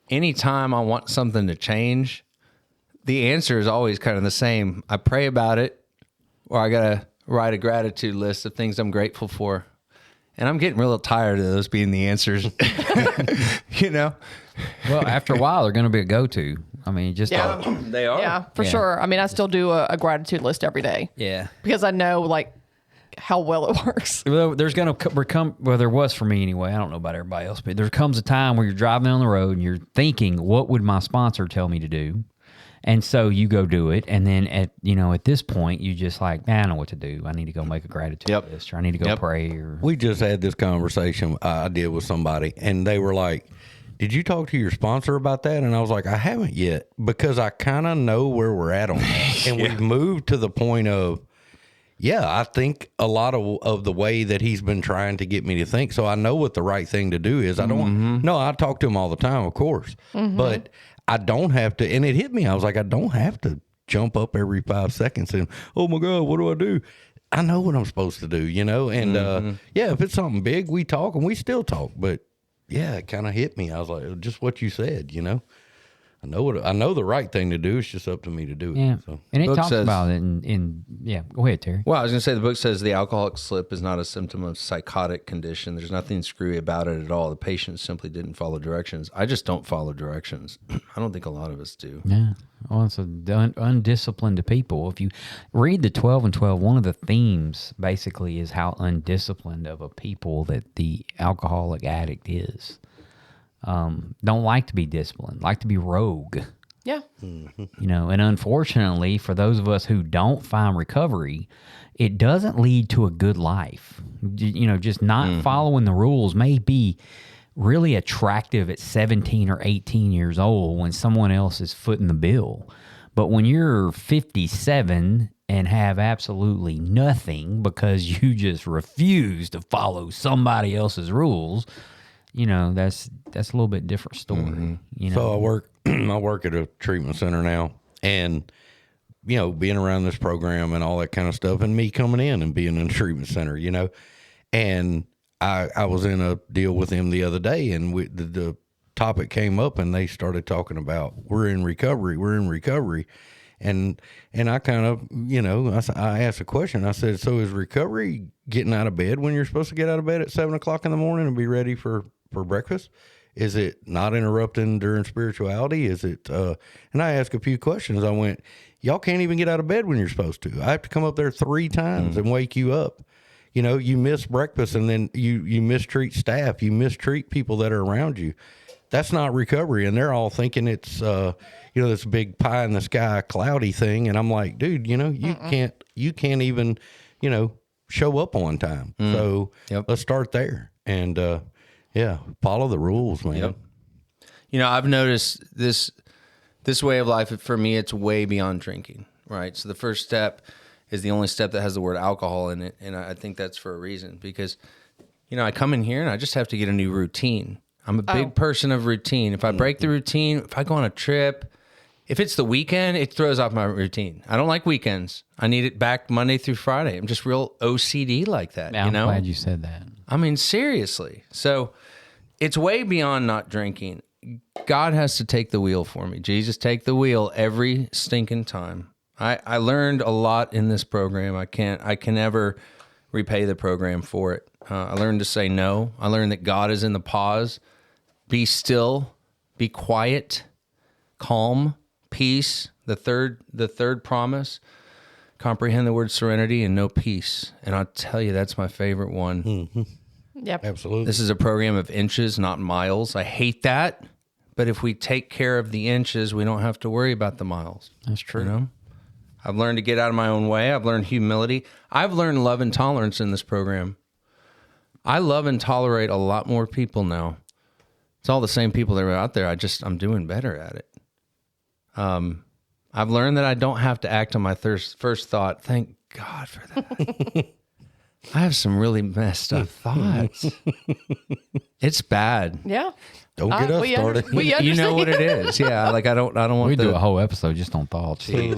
anytime I want something to change, the answer is always kind of the same. I pray about it, or I got to write a gratitude list of things I'm grateful for. And I'm getting real tired of those being the answers, you know? Well, after a while, they're going to be a go-to. I mean, just They are. Yeah, for Yeah. sure. I mean, I still do a gratitude list every day yeah. because I know like how well it works. Well, there's going to become, well, there was for me anyway. I don't know about everybody else, but there comes a time where you're driving down the road and you're thinking, what would my sponsor tell me to do? And so you go do it. And then at this point, you just like, man, I know what to do. I need to go make a gratitude list, or I need to go pray. Or We just had this conversation I did with somebody, and they were like, did you talk to your sponsor about that? And I was like, I haven't yet, because I kind of know where we're at on that. And we've moved to the point of, I think a lot of the way that he's been trying to get me to think. So I know what the right thing to do is. I talk to him all the time, of course, but I don't have to. And it hit me. I was like, I don't have to jump up every 5 seconds and, oh my God, what do I do? I know what I'm supposed to do, you know? And if it's something big, we talk, and we still talk. But it kind of hit me. I was like, just what you said, you know? I know the right thing to do. It's just up to me to do it. yeah. So. And it Book talks says- about it in go ahead, Terry. Well, I was going to say the book says the alcoholic slip is not a symptom of psychotic condition. There's nothing screwy about it at all. The patient simply didn't follow directions. I just don't follow directions. I don't think a lot of us do. Yeah. Well, it's undisciplined people. If you read the 12 and 12, one of the themes basically is how undisciplined of a people that the alcoholic addict is. Don't like to be disciplined, like to be rogue. Yeah. And unfortunately, for those of us who don't find recovery, it doesn't lead to a good life. Just not following the rules may be really attractive at 17 or 18 years old when someone else is footing the bill. But when you're 57 and have absolutely nothing because you just refuse to follow somebody else's rules, that's a little bit different story. So I work at a treatment center now, and being around this program and all that kind of stuff, and me coming in and being in a treatment center, and I was in a deal with them the other day, and the topic came up, and they started talking about we're in recovery, and I kind of I asked a question. I said, so is recovery getting out of bed when you're supposed to get out of bed at 7:00 in the morning and be ready for breakfast? Is it not interrupting during spirituality? Is it, and I asked a few questions. I went, y'all can't even get out of bed when you're supposed to. I have to come up there 3 times and wake you up. You miss breakfast, and then you mistreat staff. You mistreat people that are around you. That's not recovery. And they're all thinking it's, this big pie in the sky, cloudy thing. And I'm like, dude, you can't even, show up on time. So let's start there. And, follow the rules, man. Yep. I've noticed this way of life, for me, it's way beyond drinking, right? So the first step is the only step that has the word alcohol in it. And I think that's for a reason, because, I come in here and I just have to get a new routine. I'm a big person of routine. If I break the routine, if I go on a trip, if it's the weekend, it throws off my routine. I don't like weekends. I need it back Monday through Friday. I'm just real OCD like that. I'm glad you said that. I mean, seriously. So it's way beyond not drinking. God has to take the wheel for me. Jesus, take the wheel every stinking time. I learned a lot in this program. I can never repay the program for it. I learned to say no. I learned that God is in the pause. Be still, be quiet, calm, peace. The third promise, comprehend the word serenity and know peace. And I'll tell you, that's my favorite one. Mm-hmm. Yep. Absolutely. This is a program of inches, not miles. I hate that. But if we take care of the inches, we don't have to worry about the miles. That's true. I've learned to get out of my own way. I've learned humility. I've learned love and tolerance in this program. I love and tolerate a lot more people now. It's all the same people that are out there. I'm doing better at it. I I've learned that I don't have to act on my first thought. Thank God for that. I have some really messed up thoughts. It's bad. Yeah. Don't get us started. We You know what it understand. is. Yeah. Like I don't want We do a whole episode just on thoughts. Page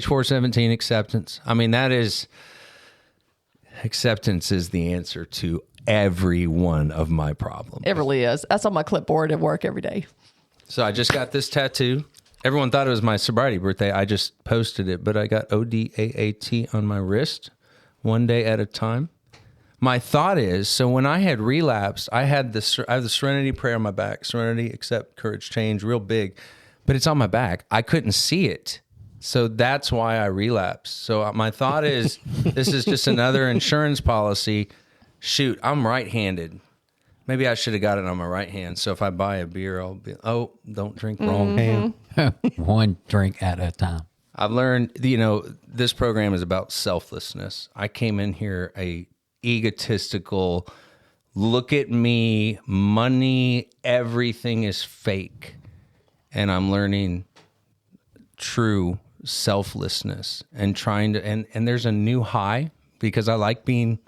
417, acceptance. I mean, acceptance is the answer to every one of my problems. It really is. That's on my clipboard at work every day. So I just got this tattoo. Everyone thought it was my sobriety birthday. I just posted it, but I got ODAAT on my wrist, one day at a time. My thought is, so when I had relapsed, I have the Serenity prayer on my back. Serenity, accept, courage, change, real big. But it's on my back. I couldn't see it. So that's why I relapsed. So my thought is, this is just another insurance policy. Shoot, I'm right-handed. Maybe I should have got it on my right hand. So if I buy a beer, I'll be, don't drink wrong hand. One drink at a time. I've learned, this program is about selflessness. I came in here a egotistical, look at me, money, everything is fake. And I'm learning true selflessness and trying to, and there's a new high because I like being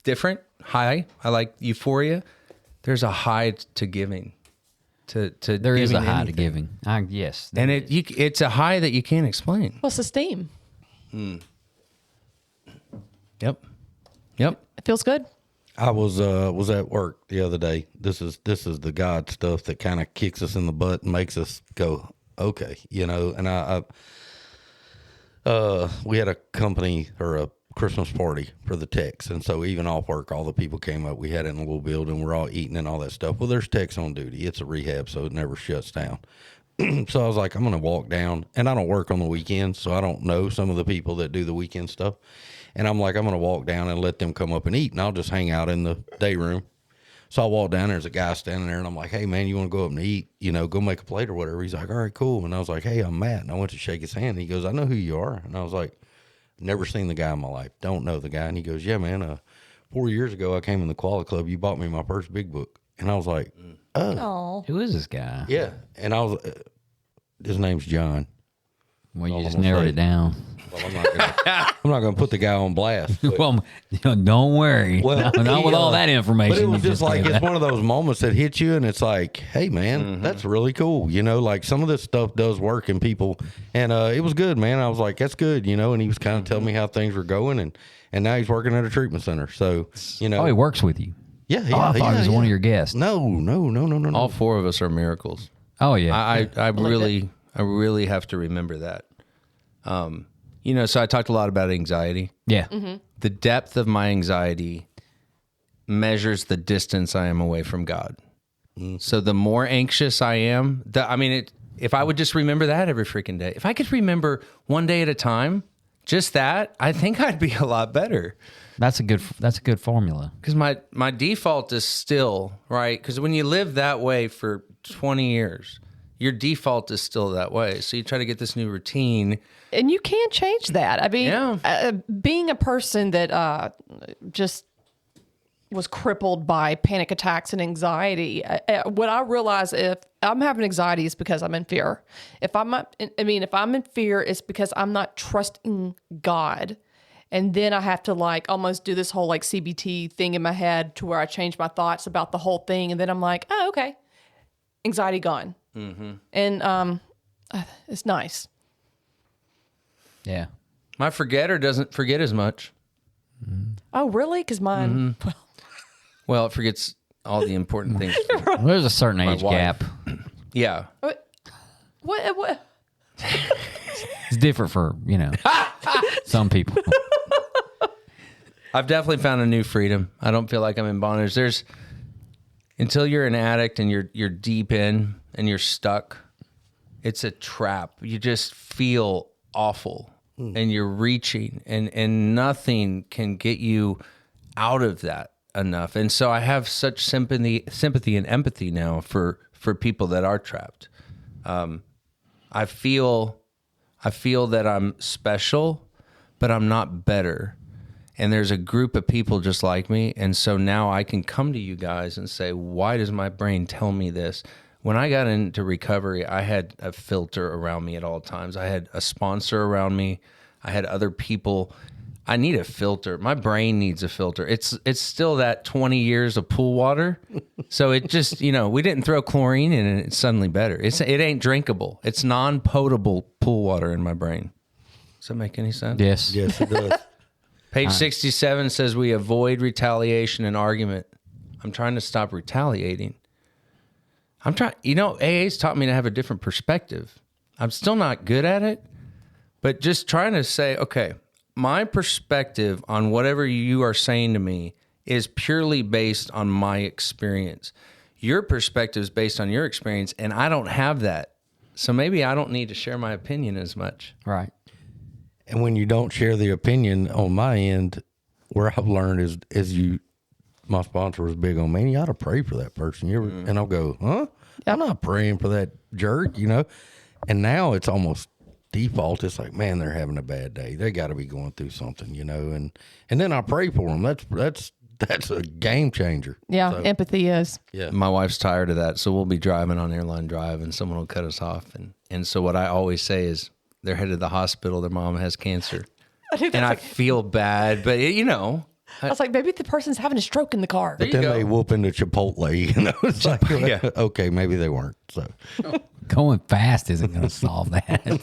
different. High. I like euphoria. There's a high to giving. There is a high anything. to giving. Yes. And it's a high that you can't explain. What's esteem? Yep. It feels good. I was at work the other day. This is the God stuff that kind of kicks us in the butt and makes us go, okay, And I we had a company or a Christmas party for the techs, and so even off work, all the people came up. We had it in a little building. We're all eating and all that stuff. Well, there's techs on duty. It's a rehab, so it never shuts down. So I was like, I'm going to walk down, and I don't work on the weekends, so I don't know some of the people that do the weekend stuff. And I'm like, I'm going to walk down and let them come up and eat, and I'll just hang out in the day room. So I walk down, there's a guy standing there, and I'm like, hey, man, you want to go up and eat? Go make a plate or whatever. He's like, all right, cool. And I was like, hey, I'm Matt. And I went to shake his hand. And he goes, I know who you are. And I was like, never seen the guy in my life. Don't know the guy. And he goes, yeah, man, 4 years ago, I came in the Quality Club. You bought me my first big book. And I was like, oh. Who is this guy? Yeah. And I was, his name's John. Well, you just narrowed it down. Well, I'm not gonna put the guy on blast. But, Well, don't worry. Well, not with all that information. But it was you just like, gave it's out. one of those moments that hit you, and it's like, hey, man, that's really cool. Like some of this stuff does work in people, and it was good, man. I was like, that's good, and he was kind of telling me how things were going, and now he's working at a treatment center. So, Oh, he works with you. yeah. I thought he was one of your guests. No. All four of us are miracles. Oh, yeah. I really have to remember that. So I talked a lot about anxiety. yeah. The depth of my anxiety measures the distance I am away from God. So the more anxious I am, if I would just remember that every freaking day, if I could remember one day at a time, just that, I think I'd be a lot better. That's a good formula. Because my default is still, right? Because when you live that way for 20 years, your default is still that way. So you try to get this new routine. And you can't change that. I mean, being a person that just was crippled by panic attacks and anxiety, what I realize, if I'm having anxiety, is because I'm in fear. If I'm in fear, it's because I'm not trusting God. And then I have to almost do this whole CBT thing in my head to where I change my thoughts about the whole thing. And then I'm like, oh, okay. Anxiety gone. Mm-hmm. And it's nice. Yeah. My forgetter doesn't forget as much. Oh, really? Because mine... Mm-hmm. Well, it forgets all the important things. Well, there's a certain age wife. gap. Yeah. What? It's different for, some people. I've definitely found a new freedom. I don't feel like I'm in bondage. Until you're an addict and you're deep in and you're stuck, it's a trap. You just feel awful and you're reaching and nothing can get you out of that enough. And so I have such sympathy and empathy now for people that are trapped. I feel that I'm special, but I'm not better. And there's a group of people just like me. And so now I can come to you guys and say, why does my brain tell me this? When I got into recovery, I had a filter around me at all times. I had a sponsor around me. I had other people. I need a filter. My brain needs a filter. It's still that 20 years of pool water. So it just, we didn't throw chlorine in it. It's suddenly better. It ain't drinkable. It's non-potable pool water in my brain. Does that make any sense? Yes. Yes, it does. Page 67 says we avoid retaliation and argument. I'm trying to stop retaliating. AA's taught me to have a different perspective. I'm still not good at it, but just trying to say, okay, my perspective on whatever you are saying to me is purely based on my experience. Your perspective is based on your experience, and I don't have that. So maybe I don't need to share my opinion as much. Right. And when you don't share the opinion on my end, where I've learned is my sponsor was big on, man, you ought to pray for that person. And I'll go, huh? I'm not praying for that jerk, And now it's almost default. It's like, man, they're having a bad day. They got to be going through something, And then I pray for them. That's a game changer. Yeah, So, empathy is. yeah. My wife's tired of that, so we'll be driving on Airline Drive, and someone will cut us off. And so what I always say is, they're headed to the hospital. Their mom has cancer. I feel bad, but I was like, maybe the person's having a stroke in the car. But then they whoop into Chipotle, It's like, Yeah. okay, maybe they weren't. So Going fast isn't going to solve that.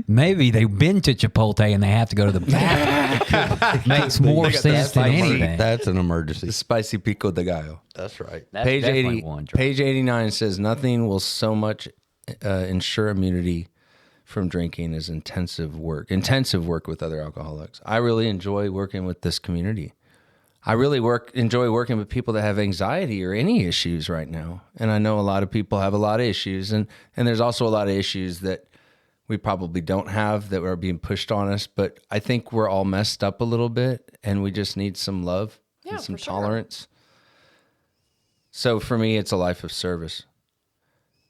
Maybe they've been to Chipotle and they have to go to the bathroom. Makes more sense than anything. that's an emergency. The spicy pico de gallo. That's right. That's Page definitely 80, one, George. page 89 says nothing will so much ensure immunity from drinking as intensive work with other alcoholics. I really enjoy working with this community. I really enjoy working with people that have anxiety or any issues right now. And I know a lot of people have a lot of issues, and there's also a lot of issues that we probably don't have that are being pushed on us. But I think we're all messed up a little bit, and we just need some love and some for sure. tolerance. So for me, it's a life of service.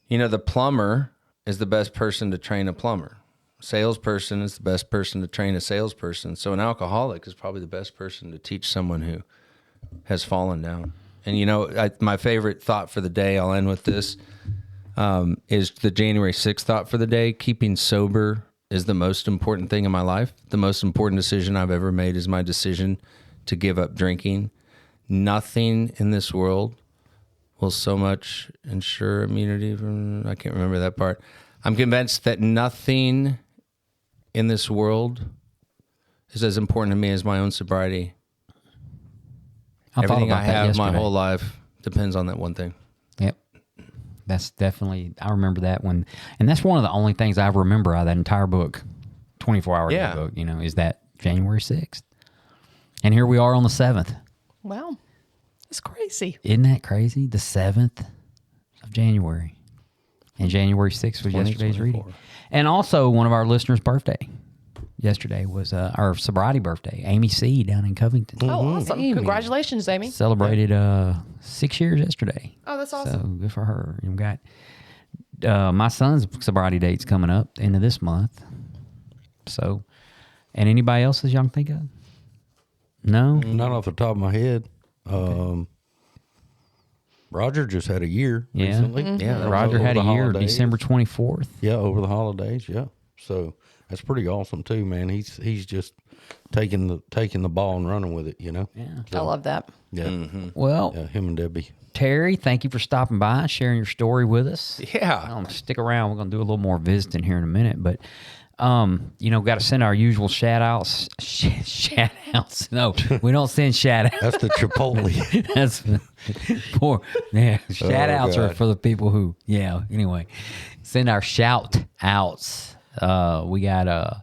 The plumber is the best person to train a plumber. Salesperson is the best person to train a salesperson. So an alcoholic is probably the best person to teach someone who has fallen down. And my favorite thought for the day, I'll end with this, is the January 6th thought for the day. Keeping sober is the most important thing in my life. The most important decision I've ever made is my decision to give up drinking. Nothing in this world will so much ensure immunity from, I can't remember that part. I'm convinced that nothing in this world is as important to me as my own sobriety. Everything I have my whole life depends on that one thing. Yep. That's definitely, I remember that one. And that's one of the only things I remember out of that entire book, 24-hour book, is that January 6th. And here we are on the 7th. Wow. It's crazy. Isn't that crazy? The 7th of January. And January 6th was yesterday's reading. And also one of our listeners' birthday. Yesterday was our sobriety birthday. Amy C. down in Covington. Oh, awesome. Amy. Congratulations, Amy. Celebrated 6 years yesterday. Oh, that's So awesome. good for her. And we got my son's sobriety date's coming up the end of this month. So, and anybody else's y'all can think of? No? Not off the top of my head. Roger just had a year recently. Yeah, Roger over had a the year, holidays. December 24th. Yeah, over the holidays. Yeah, so that's pretty awesome too, man. He's just taking the ball and running with it. Yeah. I love that. Yeah, Well, yeah. Him and Debbie. Terry, thank you for stopping by, sharing your story with us. Yeah. I'm gonna stick around. We're gonna do a little more visiting here in a minute, but got to send our usual shout outs. Shout outs. No, we don't send shout outs. That's the Chipotle. That's poor. Yeah, shout outs are God. for the people who. Yeah. Anyway, send our shout outs. We got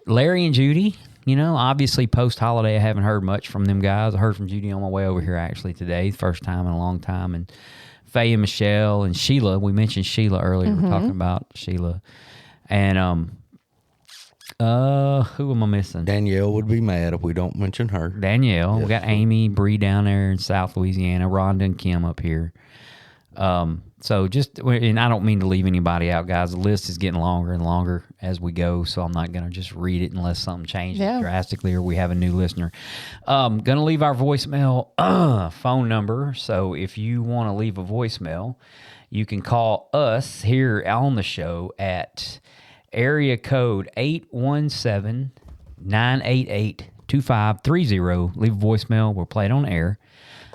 Larry and Judy. Obviously post holiday, I haven't heard much from them guys. I heard from Judy on my way over here actually today, first time in a long time. And Faye and Michelle and Sheila. We mentioned Sheila earlier. We're talking about Sheila. And who am I missing? Danielle would be mad if we don't mention her. Danielle. We got Amy, Bree down there in South Louisiana, Rhonda and Kim up here. So and I don't mean to leave anybody out, guys. The list is getting longer and longer as we go, so I'm not going to just read it unless something changes drastically or we have a new listener. Going to leave our voicemail phone number. So if you want to leave a voicemail, you can call us here on the show at area code 817-988-2530. Leave a voicemail. We'll play it on air.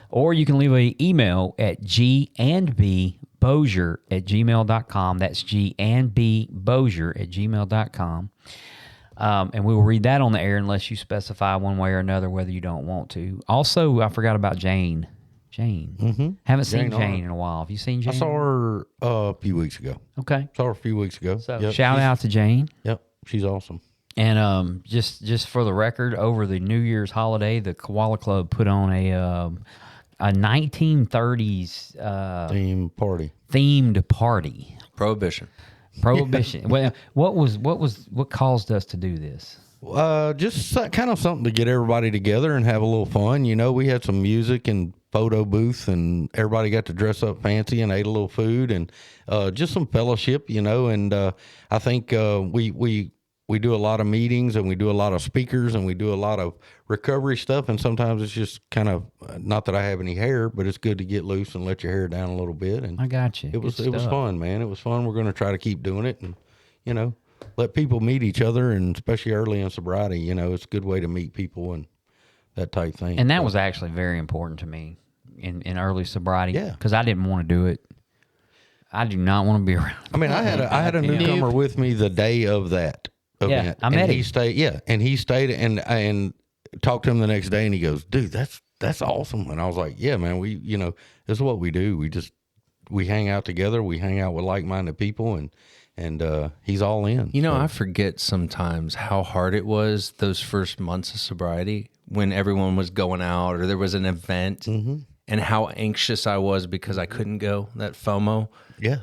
Or you can leave an email at gandbbozier@gmail.com. That's gandbbozier@gmail.com. And we will read that on the air unless you specify one way or another whether you don't want to. Also, I forgot about Jane. Haven't seen Jane in a while. Have you seen Jane? I saw her a few weeks ago. Okay. Saw her a few weeks ago. So shout out to Jane. Yep, she's awesome. And just for the record, over the New Year's holiday, the Koala Club put on a 1930s themed party. Prohibition. Well, what caused us to do this? Just kind of something to get everybody together and have a little fun. You know, we had some music and photo booth, and everybody got to dress up fancy and ate a little food and just some fellowship. You know, and I think we do a lot of meetings and we do a lot of speakers and we do a lot of recovery stuff. And sometimes it's just kind of, not that I have any hair, but it's good to get loose and let your hair down a little bit. And I got you. It was fun, man. It was fun. We're going to try to keep doing it and, you know, let people meet each other. And especially early in sobriety, you know, it's a good way to meet people and that type thing. And that was actually very important to me in early sobriety. Yeah. Because I didn't want to do it. I do not want to be around. I mean, I had a newcomer with me the day of that event. Yeah, I met him. He stayed and talked to him the next day, and he goes, "Dude, that's awesome." And I was like, "Yeah, man, this is what we do. We hang out together. We hang out with like-minded people, and he's all in." You know, I forget sometimes how hard it was those first months of sobriety when everyone was going out or there was an event, and how anxious I was because I couldn't go. That FOMO. Yeah.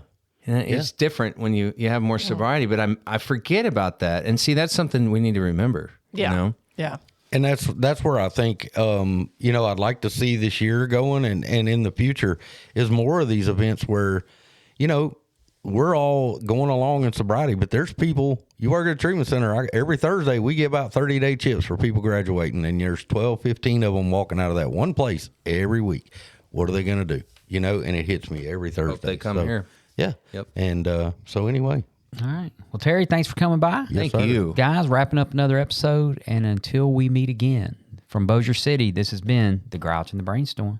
And it's different when you have more sobriety, but I forget about that. And see, that's something we need to remember. Yeah. You know? Yeah. And that's where I think, I'd like to see this year going and in the future is more of these events where, we're all going along in sobriety, but there's people, you work at a treatment center, every Thursday we give out 30-day chips for people graduating, and there's 12, 15 of them walking out of that one place every week. What are they going to do? And it hits me every Thursday. Hope they come here. Yeah. Yep. And so anyway. All right. Well, Terry, thanks for coming by. Yes, Thank you. Guys, wrapping up another episode. And until we meet again, from Bossier City, this has been The Grouch and the Brainstorm.